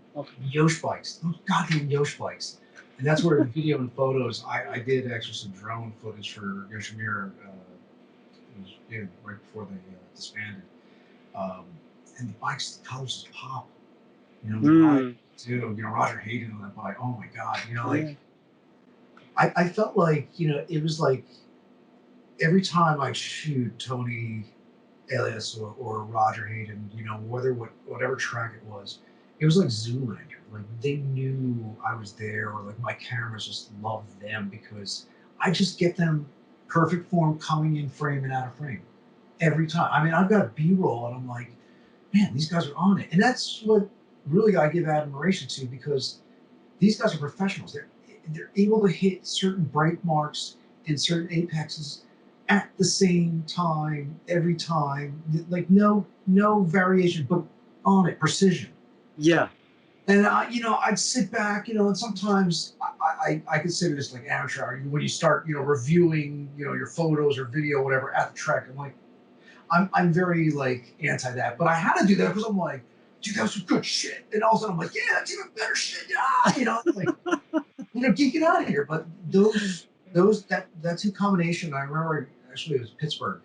Yosh bikes, those goddamn Yosh bikes. And that's where the video and photos, I did actually some drone footage for Yoshimura, it was right before they disbanded. And the bikes, the colors just pop. The bike too, Roger Hayden on that bike, oh my God, like, I felt like, it was like every time I shoot Tony Elias or Roger Hayden, whatever track it was like Zoolander. Like they knew I was there, or like my cameras just loved them because I just get them perfect form coming in frame and out of frame every time. I mean, I've got B-roll and I'm like, man, these guys are on it. And that's what really I give admiration to, because these guys are professionals. They're able to hit certain break marks and certain apexes at the same time every time, like no variation, but on it, precision. Yeah. And I'd sit back, and sometimes I consider this like amateur hour. When you start, reviewing, your photos or video, whatever, at the track, I'm like, I'm very like anti that, but I had to do that because I'm like, dude, that was some good shit. And all of a sudden I'm like, yeah, that's even better shit. Yeah, like, geeking out of here. But that two combination, I remember actually it was Pittsburgh.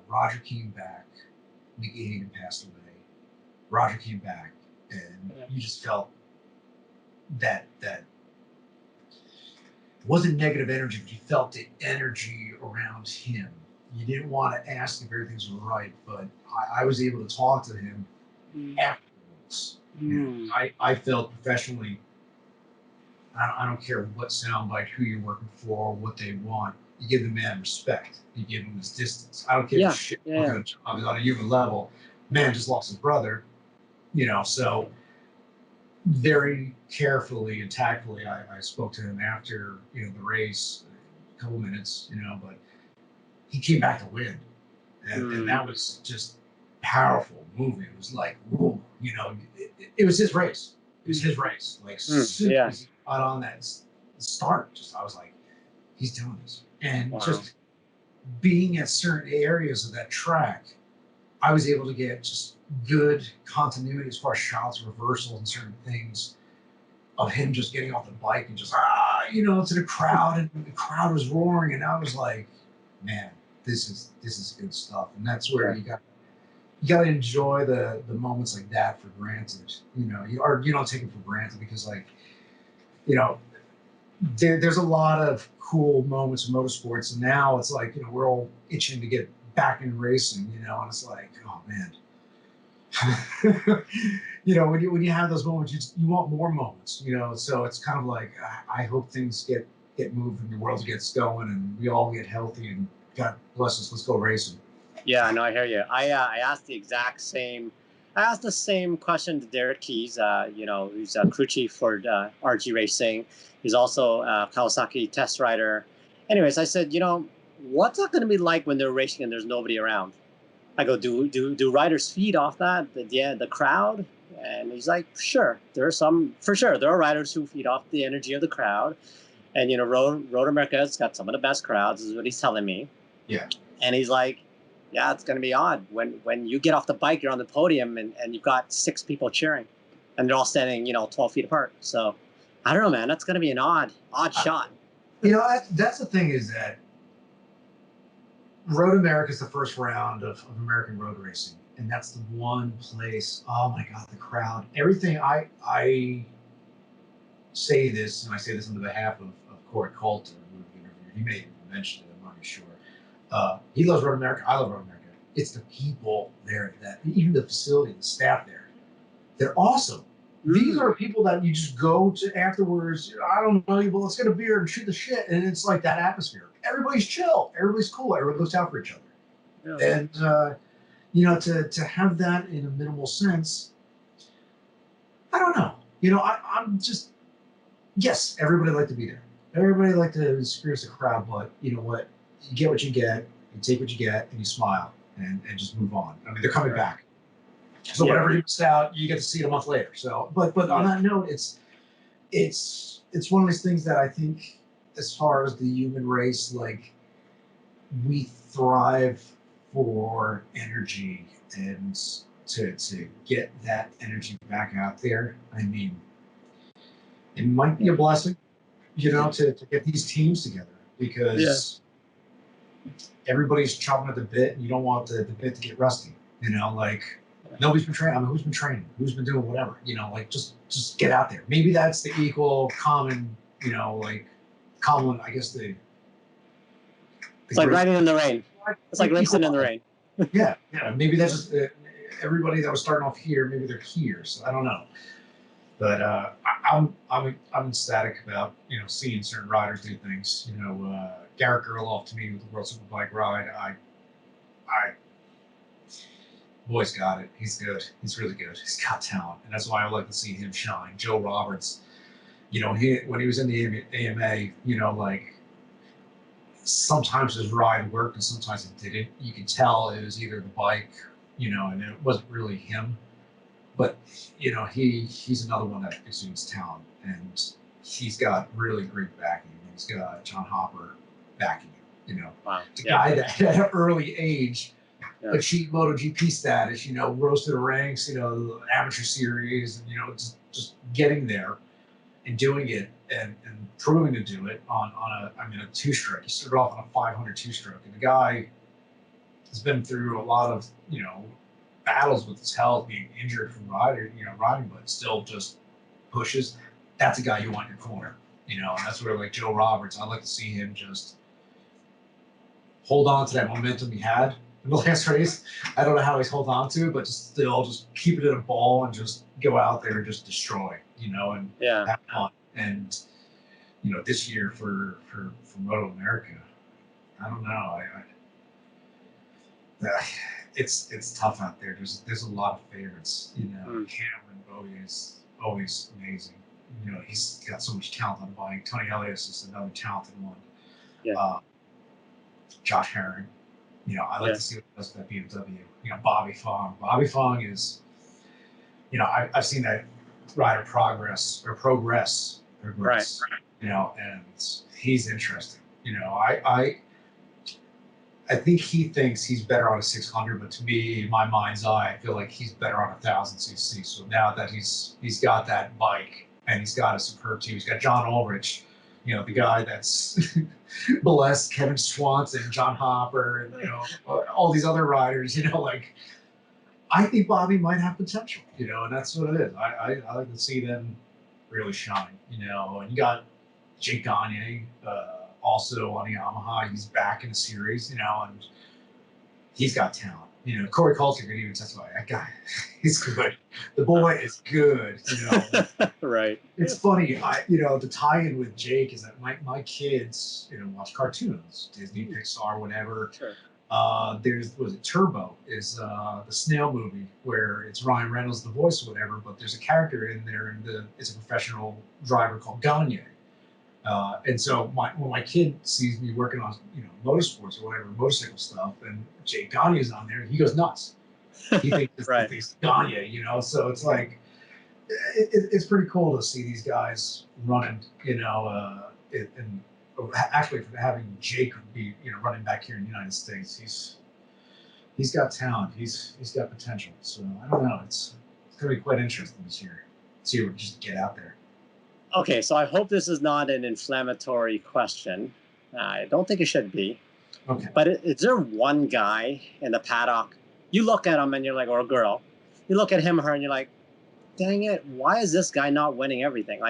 Roger came back, Mickey Hayden passed away. Roger came back, and you just felt that it wasn't negative energy, but you felt the energy around him. You didn't want to ask if everything's right, but I was able to talk to him afterwards. I felt professionally. I don't care what soundbite, who you're working for, what they want. You give the man respect. You give him his distance. I don't care if shit on a human level. Man just lost his brother, so very carefully and tactfully I spoke to him after, the race, a couple minutes, but he came back to win. And that was just powerful, moving. It was like, whoa, it was his race. It was his race. Like, soon as he got on that start, I was like, he's doing this. And just being at certain areas of that track, I was able to get just good continuity as far as shots, reversals, and certain things of him just getting off the bike and just, to the crowd, and the crowd was roaring. And I was like, man, this is good stuff. And that's where you got to enjoy the moments like that for granted. You don't take it for granted, because there's a lot of cool moments in motorsports, and now it's like, we're all itching to get back in racing, and it's like, oh man. When you have those moments, you want more moments, so it's kind of like, I hope things get moving, the world gets going, and we all get healthy, and God bless us, let's go racing. Yeah, no, I hear you. I asked the same question to Derek Keys, who's a crew chief for RG Racing. He's also a Kawasaki test rider. Anyways, I said, what's that going to be like when they're racing and there's nobody around? I go, do riders feed off that? The crowd? And he's like, sure. There are riders who feed off the energy of the crowd. And, Road America's got some of the best crowds, is what he's telling me. Yeah. And he's like, yeah, it's going to be odd. When you get off the bike, you're on the podium, and you've got 6 people cheering. And they're all standing, 12 feet apart. So, I don't know, man. That's going to be an odd shot. That's the thing, is that Road America is the first round of American road racing, and that's the one place. Oh my God, the crowd! Everything I say this, and I say this on behalf of Corey Coulter, he may have mentioned it. I'm not even sure. He loves Road America. I love Road America. It's the people there, that even the facility, the staff there, they're awesome. These are people that you just go to afterwards. I don't know, well, let's get a beer and shoot the shit, and it's like that atmosphere. Everybody's chill. Everybody's cool. Everybody looks out for each other. Yeah. And to have that in a minimal sense, I don't know. I'm just, yes, everybody like to be there. Everybody like to experience the crowd, but you know what? You get what you get. You take what you get, and you smile, and just move on. I mean, they're coming back. So whatever you missed out, you get to see it a month later. So, but on that note, it's one of those things that I think, as far as the human race, like, we thrive for energy, and to get that energy back out there. I mean, it might be a blessing, to get these teams together, because everybody's chopping at the bit, and you don't want the bit to get rusty. Nobody's been training. I mean, who's been training? Who's been doing whatever? Just get out there. Maybe that's the equal common, common, I guess it's like riding in the rain. It's like racing in the rain. Yeah. Maybe that's just everybody that was starting off here. Maybe they're here. So I don't know. But I'm ecstatic about seeing certain riders do things. Garrett Gerloff, to me, with the World Superbike ride, Boy's got it. He's good. He's really good. He's got talent, and that's why I like to see him shine. Joe Roberts, when he was in the AMA, like sometimes his ride worked and sometimes it didn't. You could tell it was either the bike, and it wasn't really him. But he's another one that exudes talent, and he's got really great backing. He's got John Hopper backing him. Wow. The Yeah. guy that at an early age achieved Yeah. MotoGP status. Rose to the ranks. Amateur series, and just getting there and doing it and proving to do it on a two-stroke. He started off on a 500 two-stroke, and the guy has been through a lot of battles with his health, being injured from riding, but still just pushes. That's a guy you want in your corner, and that's where like Joe Roberts. I'd like to see him just hold on to that momentum he had in the last race. I don't know how he's held on to, but just keep it in a ball and just go out there and just destroy, and have fun. And this year for Moto America, I don't know. It's tough out there. There's a lot of favorites. Cameron Bowie is always amazing. He's got so much talent on the bike. Tony Elias is another talented one. Yeah. Josh Herring. I like to see what he does with that BMW. Bobby Fong. Bobby Fong is, I've seen that rider progress. Right. And he's interesting. I think he thinks he's better on a 600, but to me, in my mind's eye, I feel like he's better on 1,000cc. So now that he's got that bike and he's got a superb team, he's got John Ulrich, the guy that's blessed Kevin Swanson, John Hopper, and all these other riders. I think Bobby might have potential. And that's what it is. I like to see them really shine. And you got Jake Gagne. Also on Yamaha, he's back in the series, and he's got talent. Corey Coulter could even testify. That guy, he's good. The boy is good. Right. It's funny. The tie-in with Jake is that my kids, watch cartoons, Disney, Pixar, whatever. Sure. Was it Turbo? Is the snail movie where it's Ryan Reynolds, the voice or whatever, but there's a character in there, and it's a professional driver called Gagne. And so when my kid sees me working on motorsports or whatever, motorcycle stuff, and Jake Gagne is on there, he goes nuts. He thinks it's Gagne, So it's like it's pretty cool to see these guys running, and actually for having Jake be running back here in the United States, he's got talent, he's got potential. So I don't know, it's gonna be quite interesting this year. See if we can just get out there. Okay, so I hope this is not an inflammatory question. I don't think it should be. Okay. But is there one guy in the paddock, you look at him and you're like, or a girl, you look at him or her and you're like, dang it, why is this guy not winning everything?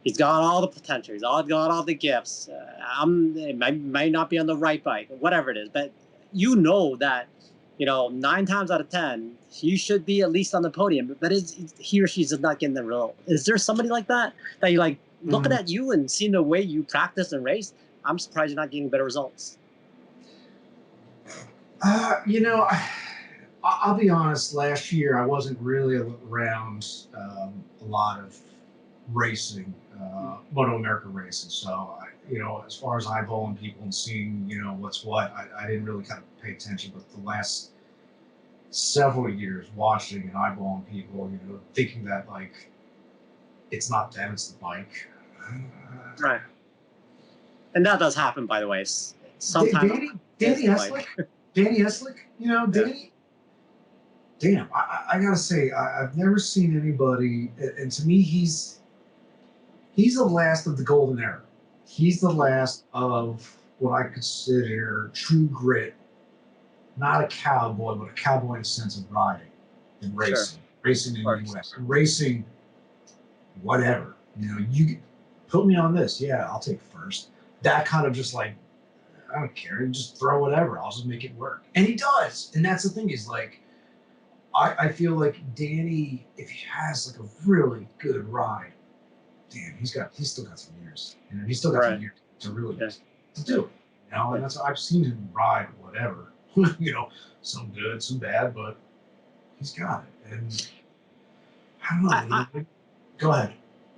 He's got all the potential. He's got all the gifts. It might not be on the right bike, whatever it is. But that, 9 times out of 10, he should be at least on the podium. But he or she's just not getting the result. Is there somebody like that you like looking at you and seeing the way you practice and race? I'm surprised you're not getting better results. I'll be honest. Last year, I wasn't really around a lot of racing, Moto America races. So, as far as eyeballing people and seeing, what's what, I didn't really kind of pay attention. But the last several years watching and eyeballing people, thinking that, it's not them, it's the bike. Right. And that does happen, by the way. Sometimes. Danny Eslick? Danny Eslick? Danny? Damn, I gotta say, I've never seen anybody, and to me, he's the last of the golden era. He's the last of what I consider true grit. Not a cowboy, but a cowboy in the sense of riding and racing. Sure. Racing in the U.S. Racing whatever. You put me on this. Yeah, I'll take first. That kind of just I don't care. Just throw whatever. I'll just make it work. And he does. And that's the thing is I feel like Danny, if he has a really good ride, damn, he's still got some years. He's still got some years to really to do it. And that's I've seen him ride whatever. Some good, some bad, but He's got it. And I don't I, know. Go ahead.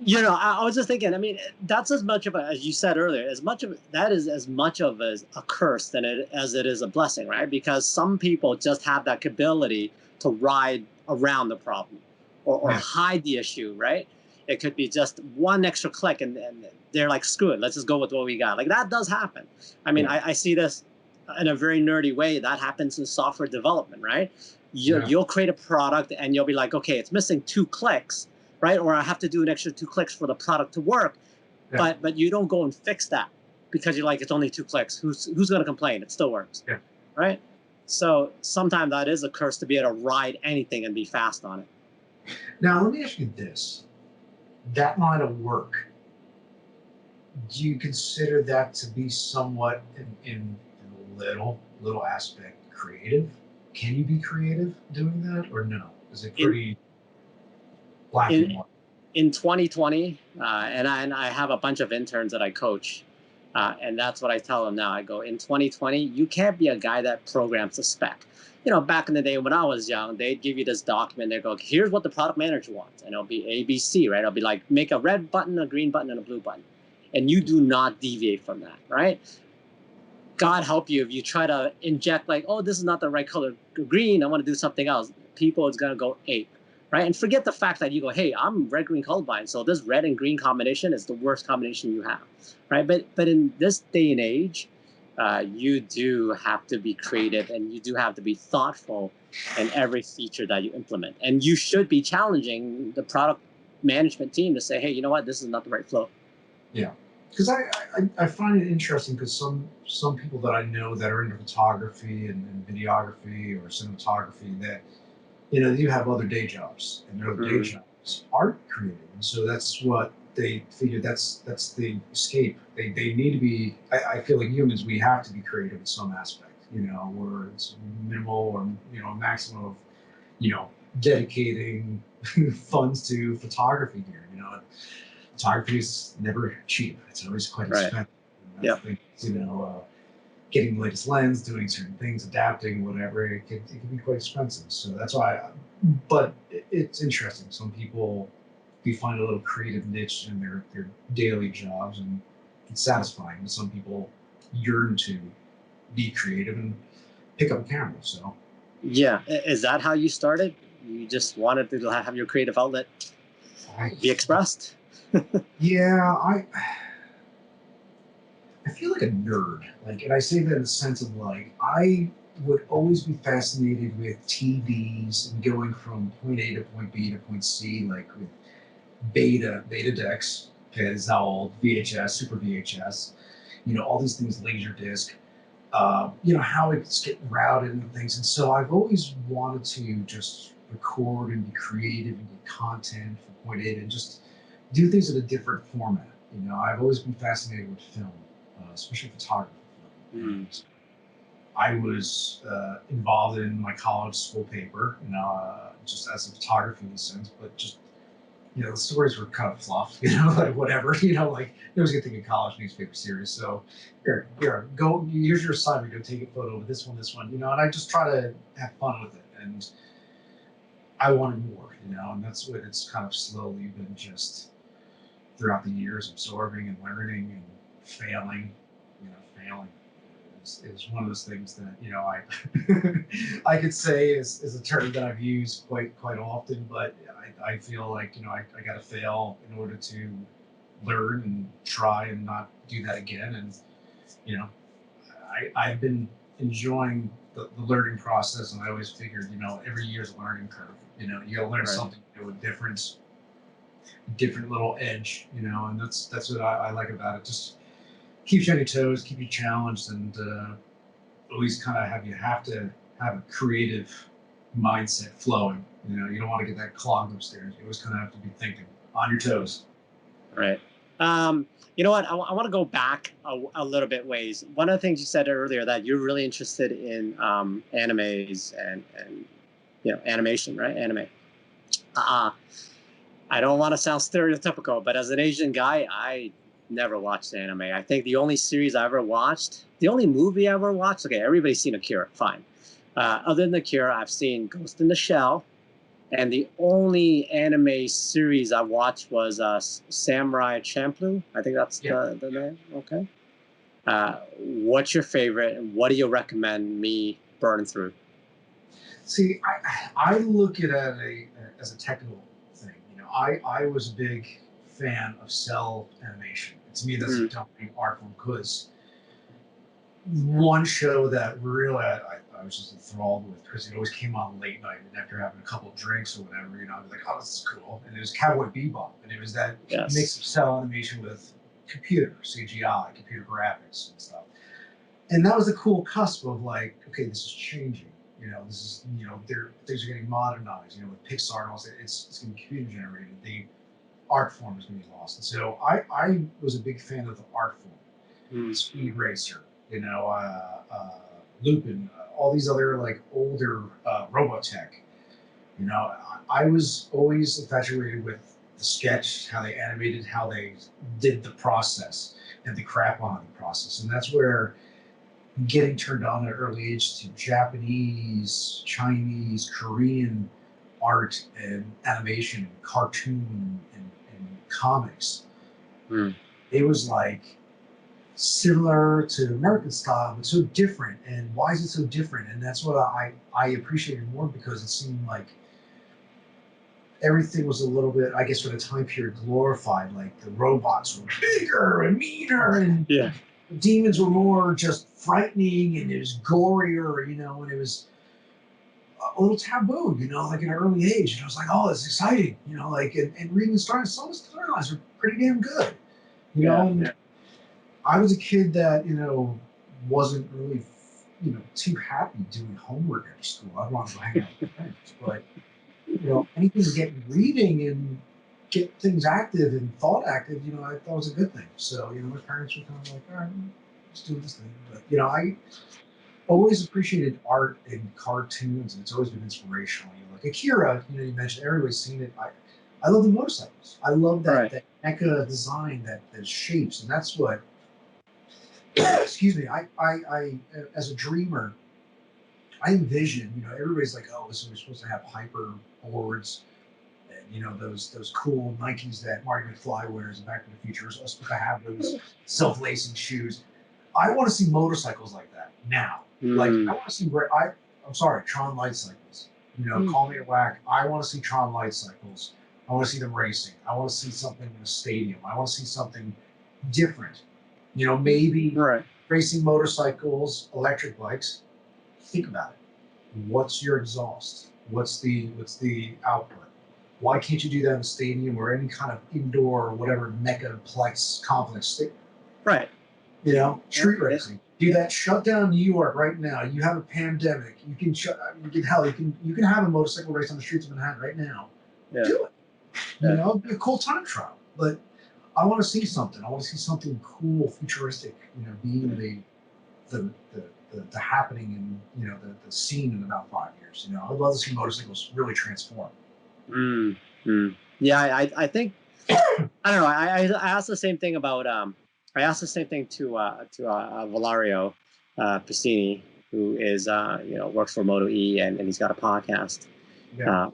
I was just thinking. I mean, that's as much of a, as you said earlier, as much of that is as much of a curse than as it is a blessing, right? Because some people just have that ability to ride around the problem, or Yeah. hide the issue, right? It could be just one extra click, and they're like, screw it, let's just go with what we got. Like that does happen. I mean, Yeah. I see this in a very nerdy way. That happens in software development, right? Yeah. You'll create a product and you'll be like, okay, it's missing 2 clicks, right? Or I have to do an extra 2 clicks for the product to work. Yeah. But you don't go and fix that because you're like, it's only 2 clicks. Who's going to complain? It still works, Yeah. right? So sometimes that is a curse to be able to ride anything and be fast on it. Now, let me ask you this. That line of work, do you consider that to be somewhat in a little aspect creative? Can you be creative doing that or no? Is it pretty black and In white? in 2020, and I have a bunch of interns that I coach, and that's what I tell them now. I go, in 2020, you can't be a guy that programs a spec. Back in the day when I was young, they'd give you this document. They go, here's what the product manager wants, and it'll be A, B, C, right? It'll be like, make a red button, a green button, and a blue button, and you do not deviate from that, right? God help you if you try to inject like, oh, this is not the right color green, I want to do something else. People is gonna go ape, right? And forget the fact that you go, hey, I'm red green colorblind, so this red and green combination is the worst combination you have, right? But in this day and age, you do have to be creative and you do have to be thoughtful in every feature that you implement, and you should be challenging the product management team to say, hey, you know what, this is not the right flow. Yeah. Because I find it interesting because some people that I know that are into photography and videography or cinematography that you have other day jobs and their other day jobs aren't creative, and so that's what they figure that's the escape. They need to be. I feel like humans, we have to be creative in some aspect, where it's minimal or maximum of dedicating funds to photography here. Photography is never cheap. It's always quite expensive. Yeah. Getting the latest lens, doing certain things, adapting, whatever, it can be quite expensive. So that's why. But it's interesting. Some people do find a little creative niche in their daily jobs, and it's satisfying. And some people yearn to be creative and pick up a camera. So. Yeah, is that how you started? You just wanted to have your creative outlet be expressed? Yeah, I feel like a nerd. And I say that in the sense of I would always be fascinated with TVs and going from point A to point B to point C, like with beta decks. Okay, this is how old VHS, Super VHS. All these things, laser disc. How it's getting routed and things. And so I've always wanted to just record and be creative and get content from point A and just do things in a different format. I've always been fascinated with film, especially photography. I was involved in my college school paper, just as a photography in a sense, but just the stories were kind of fluff, like whatever, there was a good thing in college newspaper series. So here, go. Here's your assignment. Go take a photo of this one, and I just try to have fun with it. And I wanted more, and that's what it's kind of slowly been just throughout the years, absorbing and learning and failing. Failing is one of those things that I could say is a term that I've used quite often, but I feel like I got to fail in order to learn and try and not do that again. And I've been enjoying the learning process, and I always figured every year's a learning curve. You got to learn something new, a different little edge, and that's what I like about it. Just keeps you on your toes, keep you challenged, and always kind of have to have a creative mindset flowing. You don't want to get that clogged upstairs. You always kind of have to be thinking on your toes. Right. You know what? I want to go back a little bit ways. One of the things you said earlier that you're really interested in animes and animation, right? Anime. I don't want to sound stereotypical, but as an Asian guy, I never watched anime. I think the only series I ever watched, the only movie I ever watched, okay, everybody's seen Akira, fine. Other than Akira, I've seen Ghost in the Shell, And the only anime series I watched was Samurai Champloo. I think that's the name. Okay. What's your favorite, and what do you recommend me burn through? See, I look at it as a technical thing. You know, I was a big fan of cell animation. To me, that's a dominant art form because one show that really I was just enthralled with because it always came on late night and after having a couple of drinks or whatever, you know, I was like, oh, this is cool. And it was Cowboy Bebop, and it was that mix of cell animation with computer CGI, computer graphics and stuff. And that was the cool cusp of like, okay, this is changing. You know, this is, you know, things are getting modernized. You know, with Pixar and all that, it's going to be computer generated. The art form is going to be lost. And so I was a big fan of the art form. Speed Racer, you know, Lupin, all these other like older Robotech. You know, I was always infatuated with the sketch, how they animated, how they did the process, and the crap behind the process. And that's where getting turned on at an early age to Japanese, Chinese, Korean art and animation, cartoon and comics. It was like similar to American style, but so different. And why is it so different? And that's what I appreciated more because it seemed like everything was a little bit, I guess, for the time period, glorified. Like the robots were bigger and meaner, and the demons were more just frightening, and it was gorier, you know, and it was a little taboo, you know, like at an early age. And I was like, oh, it's exciting, you know, like, and reading the stories, some of the storylines were pretty damn good, you know. And I was a kid that, you know, wasn't really, you know, too happy doing homework after school. I wanted to go hang out with friends, but you know, anything to get reading and get things active and thought active, you know, I thought was a good thing. So, you know, my parents were kind of like, all right, let's do this thing. But, you know, I always appreciated art and cartoons, and it's always been inspirational. You know, like Akira, you know, you mentioned everybody's seen it. I love the motorcycles. I love that mecha design, that shapes, and that's what, excuse me, I as a dreamer, I envision, you know, everybody's like, oh, so we're supposed to have hyper boards and, you know, those cool Nikes that Marty McFly wears in Back to the Future. We're supposed to have those self-lacing shoes. I want to see motorcycles like that now. Like, I want to see I'm sorry, Tron light cycles. You know, call me a whack. I want to see Tron light cycles. I want to see them racing. I want to see something in a stadium. I want to see something different. You know, maybe racing motorcycles, electric bikes. Think about it. What's your exhaust? What's the output? Why can't you do that in a stadium or any kind of indoor or whatever mechaplex complex thing? Right. You know, street racing. Do that. Shut down New York right now. You have a pandemic. You can you can have a motorcycle race on the streets of Manhattan right now. Yeah. Do it. You know, it'd be a cool time trial. But I want to see something. I want to see something cool, futuristic. You know, being the happening in, you know, the scene in about 5 years. You know, I'd love to see motorcycles really transform. Yeah, I think I don't know. I asked the same thing about I asked the same thing to Valerio Piscini, who is you know, works for Moto E, and he's got a podcast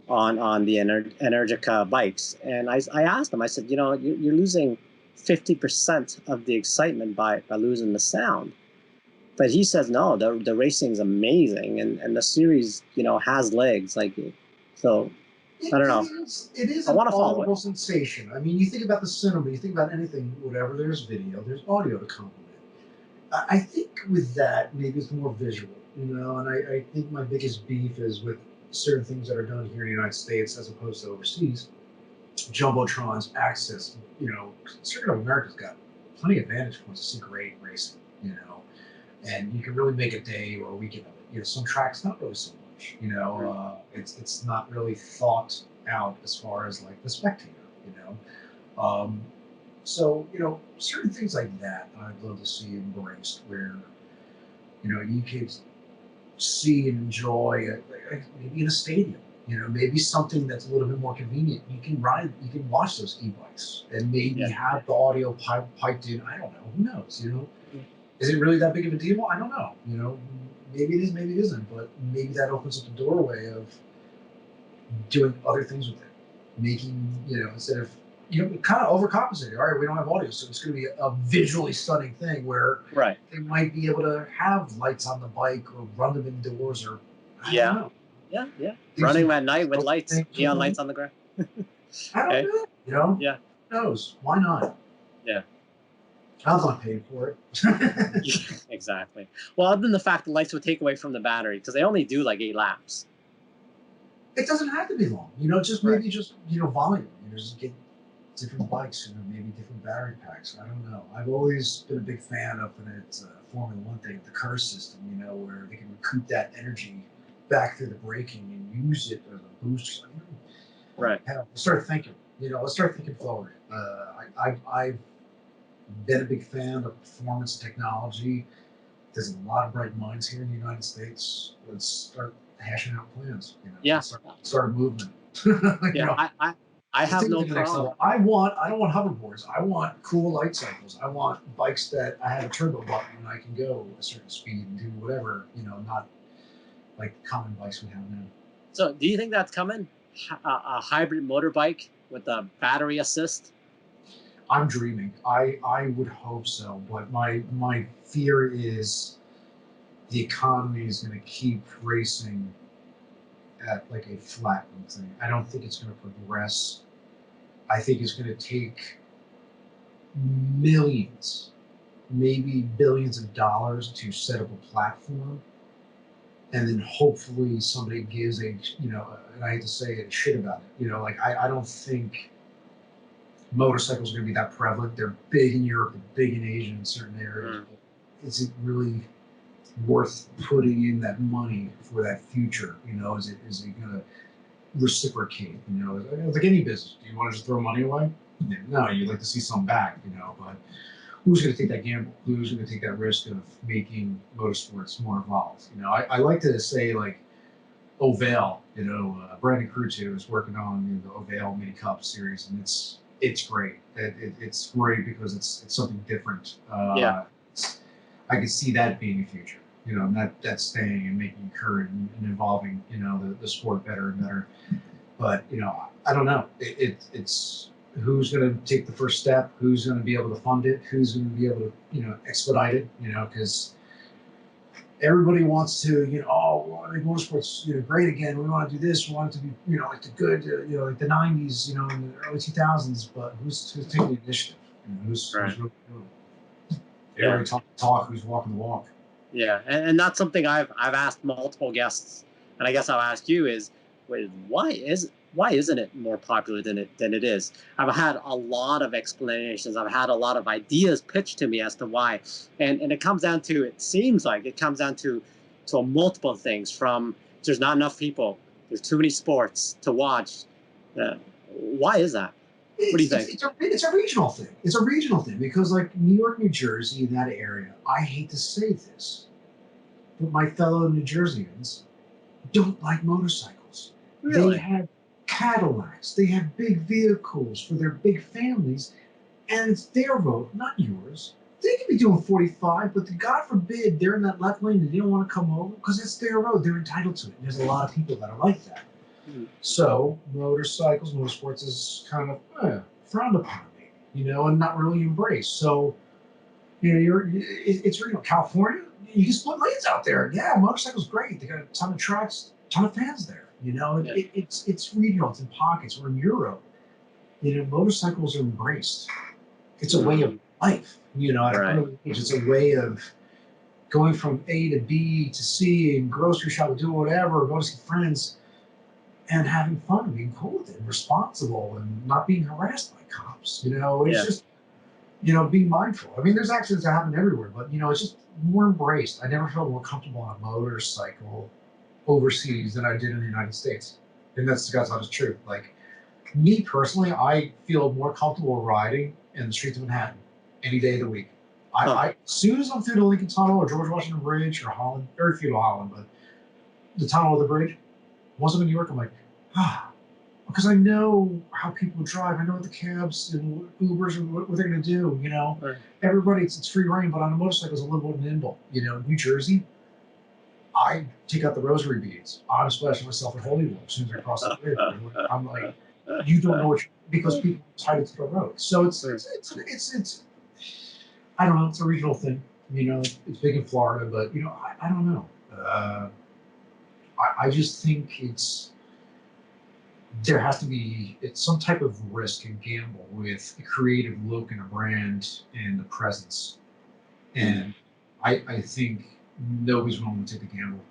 on the Energica bikes. And I asked him, I said, you know, you're losing 50% of the excitement by losing the sound. But he says no, the racing's amazing, and the series, you know, has legs. Like, so I don't know. It is an audible sensation. I mean, you think about the cinema, you think about anything, whatever. There's video, there's audio to complement. I think with that, maybe it's more visual, you know. And I think my biggest beef is with certain things that are done here in the United States as opposed to overseas. Jumbotrons, access, you know, Circuit of America's got plenty of vantage points to see great racing, you know. And you can really make a day or a weekend of it. You know, some tracks not really so much. You know, it's not really thought out as far as like the spectator. You know, so you know, certain things like that I'd love to see embraced, where you know you could see and enjoy maybe in a stadium. You know, maybe something that's a little bit more convenient. You can watch those e-bikes, and maybe have the audio piped in. I don't know. Who knows? You know. Is it really that big of a deal? I don't know. You know, maybe it is, maybe it isn't. But maybe that opens up the doorway of doing other things with it, making, instead of, kind of overcompensating. All right, we don't have audio, so it's going to be a visually stunning thing where Right. they might be able to have lights on the bike or run them indoors, or I don't Yeah. know. Yeah. Running at night with lights, neon Things. lights on the ground. I don't Okay. know. Yeah. Who knows? Why not? Yeah. I'm not paying for it. Yeah, exactly. Well, other than the fact the lights would take away from the battery because they only do like 8 laps. It doesn't have to be long. Just Right. maybe just volume. Just get different bikes. Maybe different battery packs. I don't know. I've always been a big fan of it. Formula One thing, the curse system. Where they can recoup that energy back through the braking and use it as a boost. Right. Let's start thinking. Let's start thinking forward. I've been a big fan of performance technology. There's a lot of bright minds here in the United States. Let's start hashing out plans. Yeah. Let's start a movement. Yeah. I have no problem. I don't want hoverboards. I want cool light cycles. I want bikes that I have a turbo button and I can go a certain speed and do whatever. Not like the common bikes we have now. So, do you think that's coming? A hybrid motorbike with a battery assist? I'm dreaming. I would hope so, but my fear is the economy is going to keep racing at like a flattened thing. I don't think it's going to progress. I think it's going to take millions, maybe billions of dollars to set up a platform, and then hopefully somebody gives and I hate to say it, shit about it. I don't think motorcycles are going to be that prevalent. They're big in Europe, they're big in Asia in certain areas. But is it really worth putting in that money for that future? Is it going to reciprocate? Like any business, do you want to just throw money away? No, you'd like to see some back. But who's going to take that gamble? Who's going to take that risk of making motorsports more evolved? I like to say like Oval. Brandon Crutu is working on the Oval Mini Cup series, and it's great. It's great because it's something different. I can see that being a future. And that staying and making current and evolving. The sport better and better. But I don't know. It's who's going to take the first step? Who's going to be able to fund it? Who's going to be able to expedite it? Because everybody wants to, we want to make motorsports, great again. We want to do this. We want it to be, like the good, like the '90s, in the early 2000s. But who's taking the initiative? Who's really doing it? Everybody talk. Who's walking the walk? Yeah, and that's something I've asked multiple guests, and I guess I'll ask you is, why isn't it more popular than it is? I've had a lot of explanations. I've had a lot of ideas pitched to me as to why, and it comes down to, it seems like it comes down to multiple things. From there's not enough people, there's too many sports to watch. Why is that? What do you think? It's a regional thing. It's a regional thing because, like New York, New Jersey, in that area, I hate to say this, but my fellow New Jerseyans don't like motorcycles. Really? They have Cadillacs. They have big vehicles for their big families, and it's their road, not yours. They could be doing 45, but God forbid they're in that left lane and they don't want to come over because it's their road. They're entitled to it. And there's a lot of people that are like that. So motorsports is kind of frowned upon, and not really embraced. So, it's California. You can split lanes out there. Yeah, motorcycles great. They got a ton of tracks, ton of fans there. It's regional. It's in pockets. Or in Europe, motorcycles are embraced. It's a way of life. It's a way of going from A to B to C and grocery shop, do whatever, go to see friends. And having fun and being cool with it and responsible and not being harassed by cops. It's just, being mindful. I mean, there's accidents that happen everywhere, but, it's just more embraced. I never felt more comfortable on a motorcycle overseas than I did in the United States. And that's God's honest truth. Like, me personally, I feel more comfortable riding in the streets of Manhattan any day of the week. As soon as I'm through the Lincoln Tunnel or George Washington Bridge or Holland, very few to Holland, but the tunnel or the bridge, once I'm in New York, I'm like, because I know how people drive. I know what the cabs and Ubers and what they're going to do. Everybody, it's free reign, but on a motorcycle, it's a little more nimble. New Jersey, I take out the rosary beads. I'm splashing myself in holy water as soon as I cross the bridge. I'm like, you don't know what because people decided to the road. So it's I don't know. It's a regional thing. You know, it's big in Florida, but you know, I don't know. I just think there has to be some type of risk and gamble with a creative look and a brand and the presence. And I think nobody's willing to take the gamble.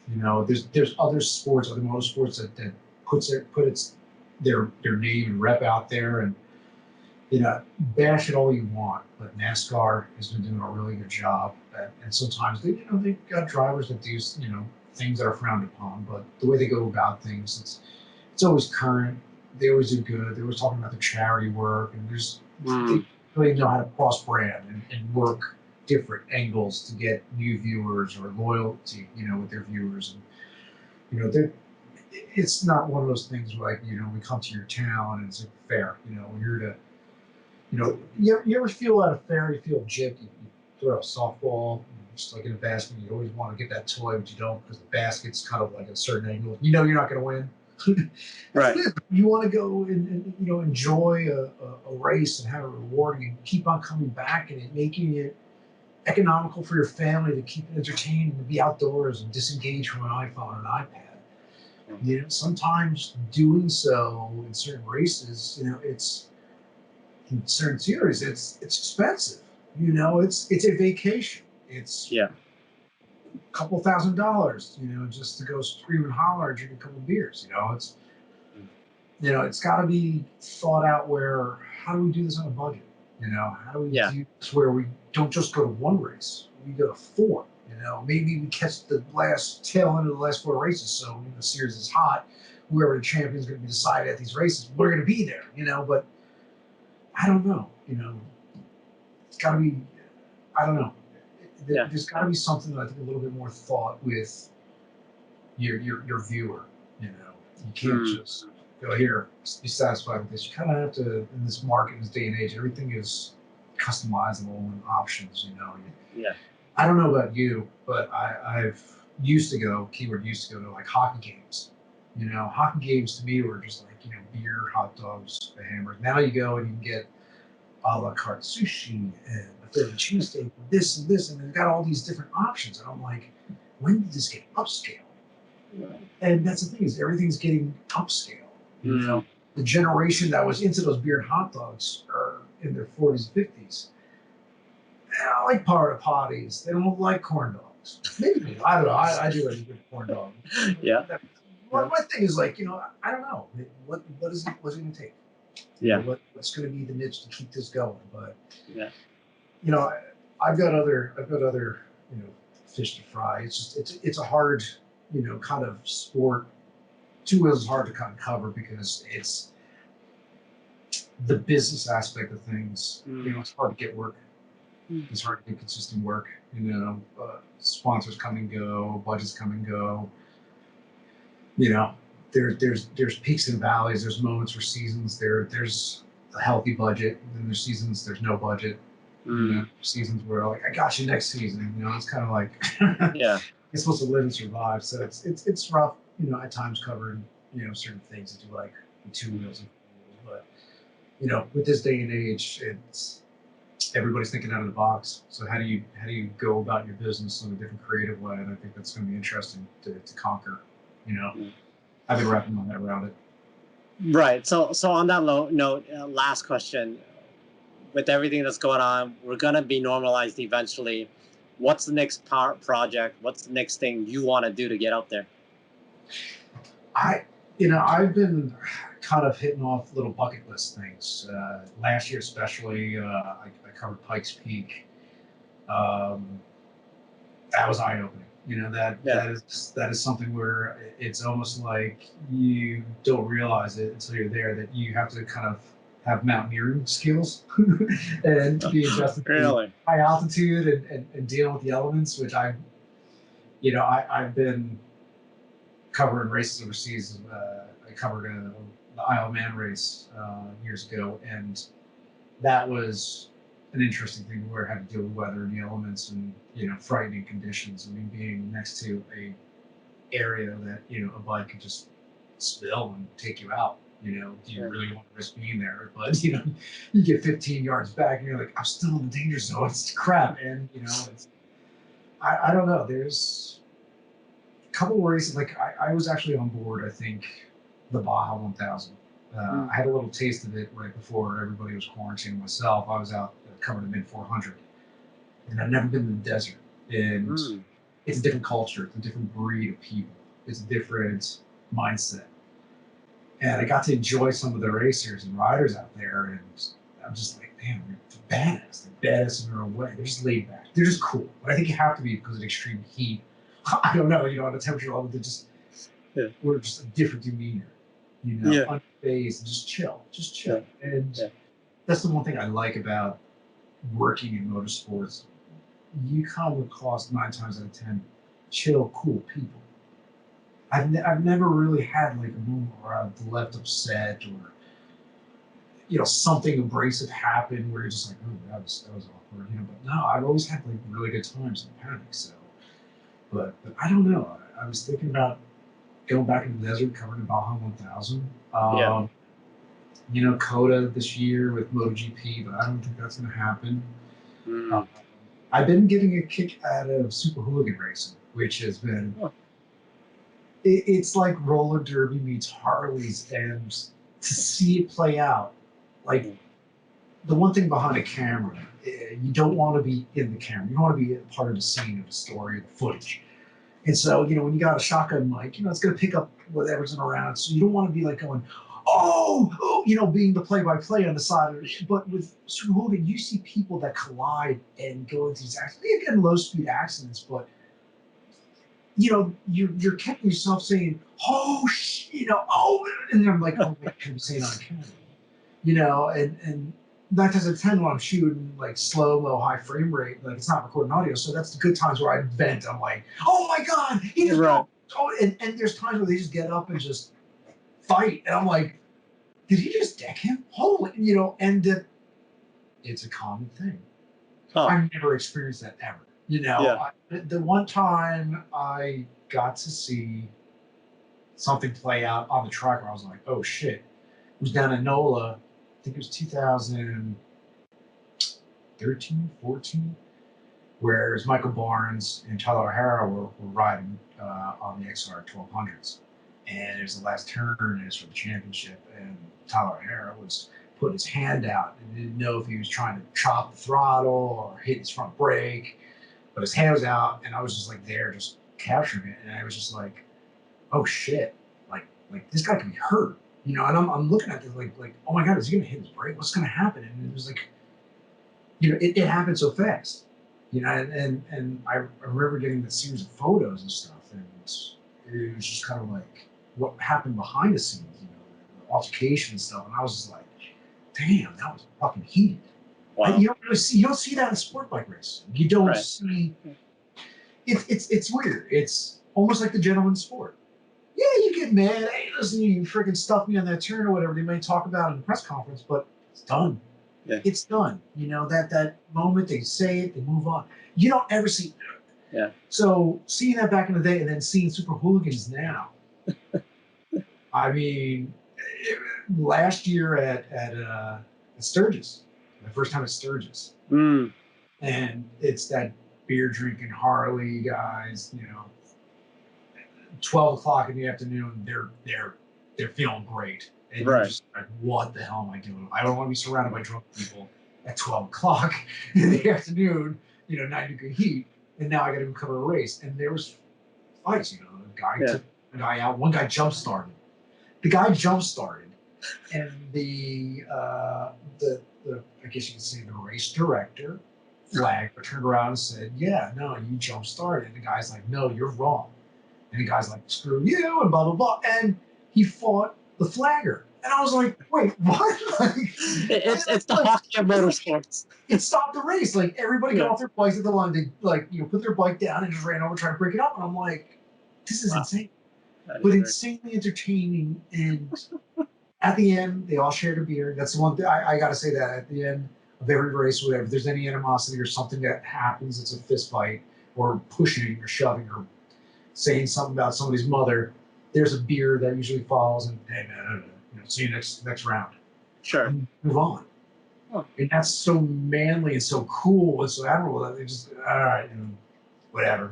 You know, there's other sports, other motorsports that their name and rep out there, and you know, bash it all you want, but NASCAR has been doing a really good job. And sometimes they've got drivers that do things that are frowned upon, but the way they go about things, it's always current. They always do good. They're always talking about their charity work, and they really know how to cross brand and work different angles to get new viewers or loyalty, with their viewers. And it's not one of those things where we come to your town and it's like fair. We're here to you ever feel at a fair, you feel gypped, you throw a softball, just like in a basket, you always want to get that toy, but you don't because the basket's kind of like at a certain angle. You're not going to win. Right. You want to go and enjoy a race and have it rewarding and keep on coming back and making it economical for your family to keep it entertained and to be outdoors and disengage from an iPhone and an iPad. Sometimes doing so in certain races, it's in certain series, it's expensive. It's a vacation. It's a couple $1,000, just to go scream and holler and drink a couple beers. It's got to be thought out. How do we do this on a budget? How do we do this where we don't just go to one race, we go to four? Maybe we catch the last tail end of the last four races. So when the series is hot, whoever the champion is going to be decided at these races, we're going to be there. But I don't know. It's got to be. I don't know. There's got to be something that I think a little bit more thought with your viewer. You can't just go here, be satisfied with this. You kind of have to, in this market, in this day and age, everything is customizable and options. I don't know about you, but I've used to go to like hockey games. Hockey games to me were just like beer, hot dogs, the hamburgers. Now you go and you can get a la carte sushi and a Philly cheesesteak, this and this, and they've got all these different options. And I'm like, when did this get upscale? And that's the thing, is everything's getting upscale. The generation that was into those beer and hot dogs are in their 40s, 50s. And I like porta potties. They don't like corn dogs. Maybe I don't know. I do like a good corn dog. My thing is I don't know. What is it? What's it going to take? What's going to be the niche to keep this going? But I've got other fish to fry. It's a hard kind of sport. Two wheels is hard to kind of cover because it's the business aspect of things. It's hard to get work. It's hard to get consistent work. Sponsors come and go, budgets come and go. There's peaks and valleys. There's moments for seasons. There's a healthy budget. And then there's seasons there's no budget. Seasons where I got you next season. It's kind of like you're supposed to live and survive. So it's rough. At times covering certain things that you like in two wheels and four wheels. But with this day and age, it's everybody's thinking out of the box. So how do you go about your business in a different creative way? And I think that's going to be interesting to conquer. I've been wrapping my head around it. Right. So on that note, last question. With everything that's going on, we're going to be normalized eventually. What's the next project? What's the next thing you want to do to get out there? I've been kind of hitting off little bucket list things. Last year especially, I covered Pikes Peak. That was eye-opening. That is something where it's almost like you don't realize it until you're there, that you have to kind of have mountaineering skills and be adjusted to high altitude and dealing with the elements, which I've been covering races overseas. I covered the Isle of Man race years ago, and that was an interesting thing where I had to deal with weather and the elements and frightening conditions. I mean, being next to a area that a bike could just spill and take you out. Do you really want to risk being there? But you get 15 yards back and you're like, I'm still in the danger zone. It's crap, and it's I don't know. There's a couple worries. Like I was actually on board. I think the Baja 1000. I had a little taste of it right before everybody was quarantining. Myself, I was out covering the mid 400, and I've never been in the desert. And it's a different culture. It's a different breed of people. It's a different mindset. And I got to enjoy some of the racers and riders out there, and I'm just like, man, they're badass. They're badass in their own way. They're just laid back. They're just cool. But I think you have to be because of extreme heat. I don't know, on a temperature level, we're just a different demeanor, unfazed, just chill. And that's the one thing I like about working in motorsports. You come across 9 times out of 10 chill, cool people. I've never really had like a moment where I've left upset or something abrasive happened where you're just like, oh, that was awkward, But no, I've always had like really good times in panic. So, but I don't know. I was thinking about going back in the desert, covering the Baja 1000. Coda this year with MotoGP, but I don't think that's going to happen. I've been getting a kick out of super hooligan racing, which has been. It's like roller derby meets Harleys, and to see it play out, like the one thing behind a camera, you don't want to be in the camera. You don't want to be a part of the scene of the story, of the footage. And so, when you got a shotgun mic, it's going to pick up whatever's in around. So you don't want to be like going, oh, being the play-by-play on the side of it. But with super hooligan, you see people that collide and go into these accidents. Again, low-speed accidents, but you're catching yourself saying, oh, and I'm like, oh, I shouldn't be saying on camera, and 9 times out of 10 when I'm shooting like slow-mo, high frame rate, like it's not recording audio, so that's the good times where I vent. I'm like, oh my God, he just and there's times where they just get up and just fight, and I'm like, did he just deck him? Holy, and it's a common thing. I've never experienced that ever. The one time I got to see something play out on the track where I was like, oh shit. It was down in NOLA. I think it was 2013, 14, where Michael Barnes and Tyler O'Hara were riding on the XR 1200s. And it was the last turn, and it was for the championship. And Tyler O'Hara was putting his hand out and didn't know if he was trying to chop the throttle or hit his front brake. But his hand was out, and I was just like there, just capturing it, and I was just like, "Oh shit! Like this guy could be hurt, And I'm looking at this like, oh my God, is he gonna hit his brake? What's gonna happen? And it was like, it happened so fast, And I remember getting the series of photos and stuff, and it was just kind of like what happened behind the scenes, the altercation and stuff, and I was just like, damn, that was fucking heated. Wow. You don't see that in sport bike racing. You don't see. It's weird. It's almost like the gentleman's sport. Yeah, you get mad. Hey, listen, you freaking stuffed me on that turn or whatever they may talk about in the press conference, but it's done. Yeah. It's done. That moment they say it, they move on. You don't ever see. Yeah. So seeing that back in the day and then seeing super hooligans now. I mean, last year at Sturgis. My first time at Sturgis. And it's that beer drinking Harley guys, 12 o'clock in the afternoon, they're feeling great. And you're just like, what the hell am I doing? I don't want to be surrounded by drunk people at 12 o'clock in the afternoon, 90-degree heat, and now I got to cover a race. And there was fights, the guy took the guy out, one guy jump started. The guy jump started, and the I guess you could say the race director flagged, but turned around and said, yeah, no, you jump started. And the guy's like, no, you're wrong. And the guy's like, screw you, and blah, blah, blah. And he fought the flagger. And I was like, wait, what? It's the hockey of motorsports. It stopped the race. Like, everybody got off their bikes at the line. They, put their bike down and just ran over trying to break it up. And I'm like, this is insane. But insanely entertaining. And at the end, they all shared a beer. That's the one thing I got to say that at the end of of every race, whatever. If there's any animosity or something that happens, it's a fist fight or pushing or shoving or saying something about somebody's mother. There's a beer that usually follows, and hey man, see you next round. Sure. And move on. Oh. And that's so manly and so cool and so admirable that they just all right, whatever.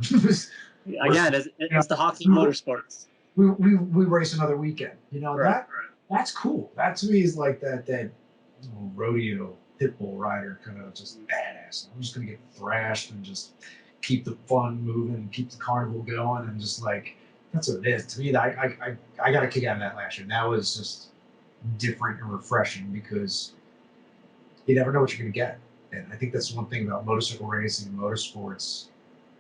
Again, it's the hockey motorsports. We race another weekend. Right. That's cool. That to me is like that rodeo pit bull rider kind of just badass. I'm just gonna get thrashed and just keep the fun moving and keep the carnival going and just like that's what it is. To me, I got a kick out of that last year. That was just different and refreshing because you never know what you're gonna get. And I think that's one thing about motorcycle racing and motorsports.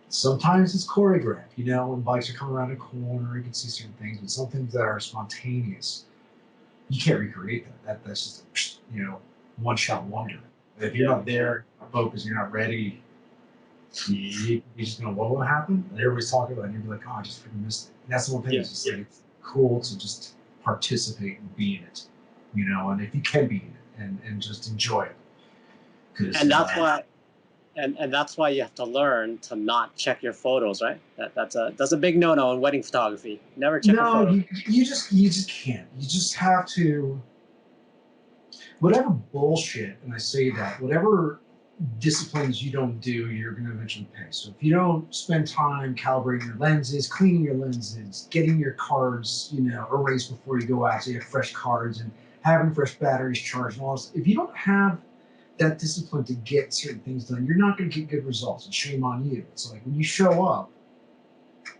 Sometimes it's choreographed, when bikes are coming around a corner, you can see certain things, but some things that are spontaneous, you can't recreate that. That's just a, one-shot wonder. If you're not there, not focused, you're not ready, you're just going to, what will happen? And everybody's talking about it, and you'll be like, oh, I just freaking missed it. And that's the one thing that's just like, it's cool to just participate and be in it, and if you can be in it and just enjoy it. And that's why. And that's why you have to learn to not check your photos, right? That's a big no-no in wedding photography. Never check your photos. You just can't. You just have to. Whatever bullshit, and I say that, whatever disciplines you don't do, you're going to eventually pay. So if you don't spend time calibrating your lenses, cleaning your lenses, getting your cards, erased before you go out, so you have fresh cards and having fresh batteries charged and all this. If you don't have that discipline to get certain things done, you're not going to get good results, and shame on you. It's like when you show up,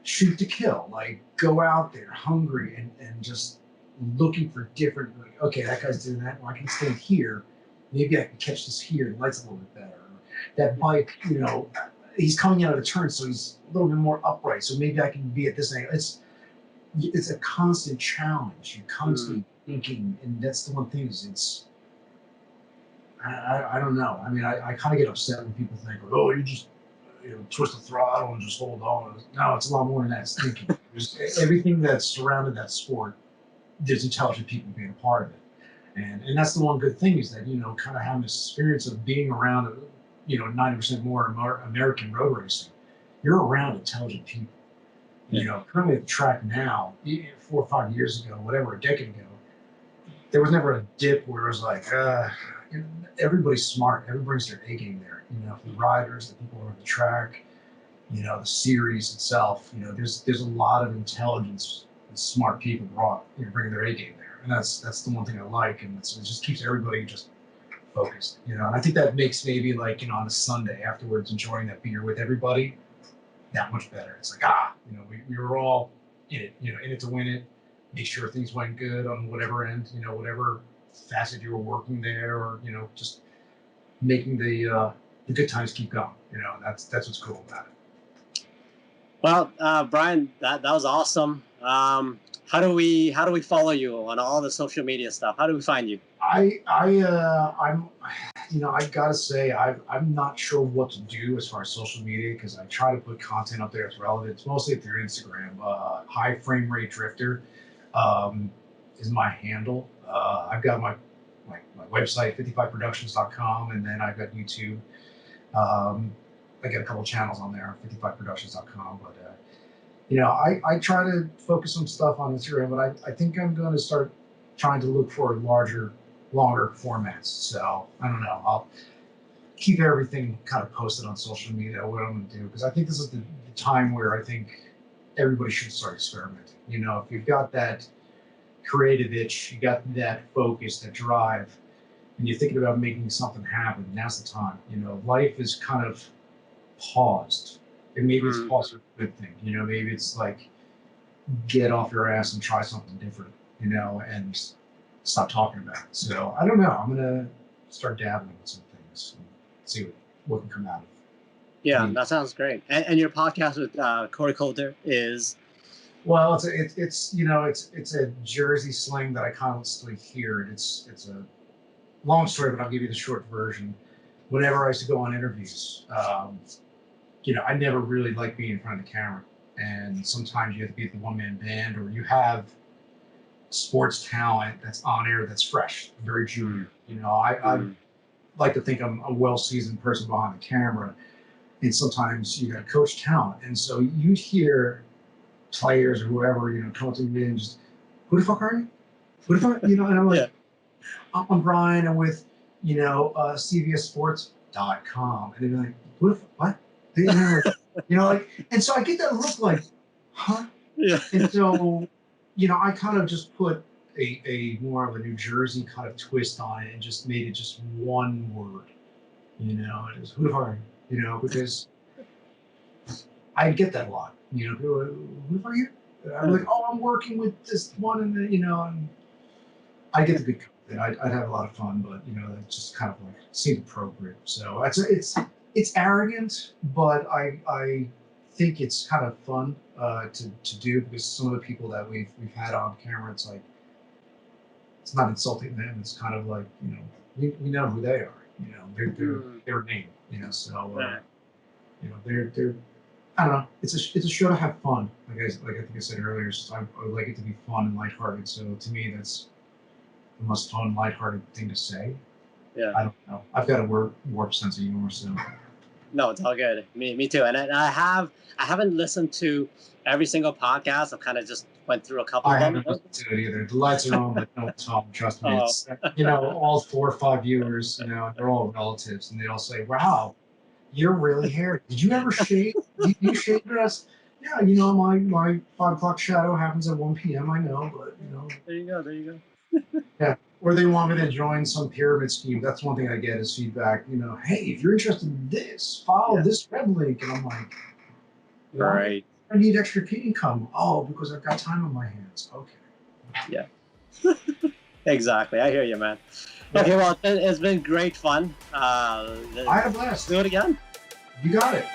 shoot to kill, like go out there hungry and just looking for different, like, okay, that guy's doing that, well, I can stand here, maybe I can catch this here, the light's a little bit better. That bike, he's coming out of the turn, so he's a little bit more upright, so maybe I can be at this angle. It's a constant challenge. You're constantly thinking, and that's the one thing is it's, I don't know. I mean, I kind of get upset when people think, oh, you just twist the throttle and just hold on. No, it's a lot more than that. It's thinking. There's everything that's surrounded that sport. There's intelligent people being a part of it, and that's the one good thing is that kind of having this experience of being around 90% more American road racing. You're around intelligent people. Currently at the track now, 4 or 5 years ago, whatever, a decade ago, there was never a dip where it was like. Everybody's smart. Everybody brings their A game there. The riders, the people on the track, the series itself. There's a lot of intelligence and smart people bringing their A game there, and that's the one thing I like, and it just keeps everybody just focused. And I think that makes maybe like on a Sunday afterwards enjoying that beer with everybody that much better. It's like we were all in it, in it to win it. Make sure things went good on whatever end, whatever facet you were working there, or just making the good times keep going. That's what's cool about it. Well, Brian, that was awesome. How do we follow you on all the social media stuff? How do we find you? I'm I gotta say I'm not sure what to do as far as social media because I try to put content up there that's relevant. It's mostly through Instagram. High frame rate drifter is my handle. I've got my website 55productions.com, and then I've got YouTube. I got a couple channels on there, 55productions.com, but I try to focus on stuff on Instagram, but I think I'm going to start trying to look for longer formats. So I don't know. I'll keep everything kind of posted on social media, what I'm going to do, because I think this is the time where I think everybody should start experimenting. If you've got that creative itch, you got that focus, that drive, and you're thinking about making something happen, now's the time. Life is kind of paused. And maybe it's paused for a good thing. Maybe it's like get off your ass and try something different, and stop talking about it. So I don't know. I'm gonna start dabbling with some things and see what can come out of it. Yeah, that sounds great. And your podcast with Corey Coulter is. Well, it's a Jersey slang that I constantly hear. It's a long story, but I'll give you the short version. Whenever I used to go on interviews, I never really liked being in front of the camera. And sometimes you have to be the one-man band, or you have sports talent that's on air that's fresh, very junior. like to think I'm a well-seasoned person behind the camera, and sometimes you got to coach talent, and so you hear players or whoever, come to me and just, who the fuck are you? Who the fuck, and I'm like, Yeah. I'm Brian. I'm with, CVSSports.com, and they're like, who the fuck, what? And they're like, and so I get that look like, huh? Yeah. And so, I kind of just put a more of a New Jersey kind of twist on it and just made it just one word, it was who the fuck are you? Because I get that a lot, people are like, who the fuck are you? I'm like, oh, I'm working with this one, and and I get the good content. I'd have a lot of fun, but it just kind of like seemed appropriate. So it's arrogant, but I think it's kind of fun to do, because some of the people that we've had on camera, it's like, it's not insulting them. It's kind of like, we know who they are. Their name. So Right. they're I don't know. It's a show to have fun. Like I think I said earlier, I would like it to be fun and lighthearted. So to me, that's the most fun, lighthearted thing to say. Yeah. I don't know. I've got a warped sense of humor, so. No, it's all good. Me too. And I haven't listened to every single podcast. I've kind of just went through a couple I of them. haven't listened to it either. The lights are on, but no one's home. Trust me. Oh. It's all 4 or 5 viewers. They're all relatives, and they all say, "Wow, you're really hairy. Did you ever shave? Did you shave your ass?" Yeah, my 5 o'clock shadow happens at 1 p.m. I know, but There you go. There you go. Yeah. Or they want me to join some pyramid scheme. That's one thing I get is feedback. Hey, if you're interested in this, follow this web link. And I'm like, Right. I need extra income. Oh, because I've got time on my hands. Okay. Yeah. Exactly. I hear you, man. Yeah. Okay, well, it's been great fun. I had a blast. Do it again. You got it.